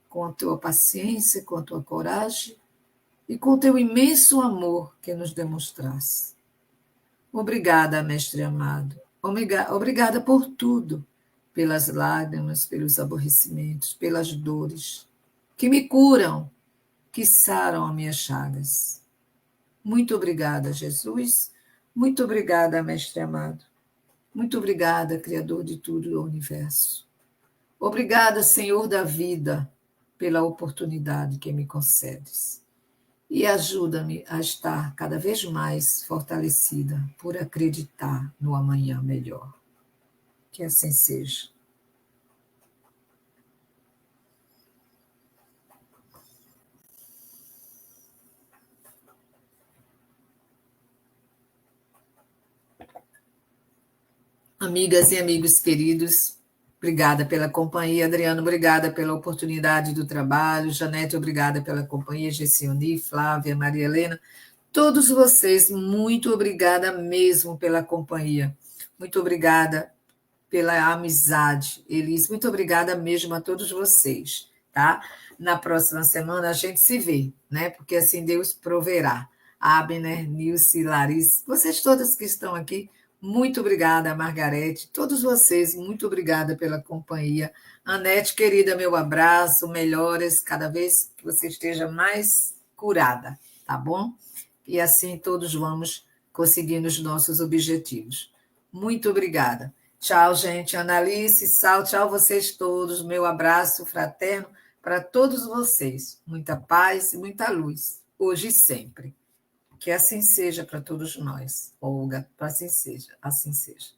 com a tua paciência, com a tua coragem e com o teu imenso amor que nos demonstraste. Obrigada, Mestre amado. Obrigada por tudo, pelas lágrimas, pelos aborrecimentos, pelas dores, que me curam, que saram as minhas chagas. Muito obrigada, Jesus. Muito obrigada, Mestre amado. Muito obrigada, Criador de tudo o universo. Obrigada, Senhor da vida, pela oportunidade que me concedes. E ajuda-me a estar cada vez mais fortalecida por acreditar no amanhã melhor. Que assim seja. Amigas e amigos queridos, obrigada pela companhia. Adriano, obrigada pela oportunidade do trabalho. Janete, obrigada pela companhia. Gessioni, Flávia, Maria Helena. Todos vocês, muito obrigada mesmo pela companhia. Muito obrigada pela amizade. Elis, muito obrigada mesmo a todos vocês, tá? Na próxima semana a gente se vê, né? Porque assim Deus proverá. Abner, Nilce, Larissa, vocês todas que estão aqui, muito obrigada, Margarete, todos vocês, muito obrigada pela companhia. Anete, querida, meu abraço, melhoras, cada vez que você esteja mais curada, tá bom? E assim todos vamos conseguindo os nossos objetivos. Muito obrigada. Tchau, gente. Analice, Sal, tchau vocês todos. Meu abraço fraterno para todos vocês. Muita paz e muita luz, hoje e sempre. Que assim seja para todos nós, Olga, para assim seja, assim seja.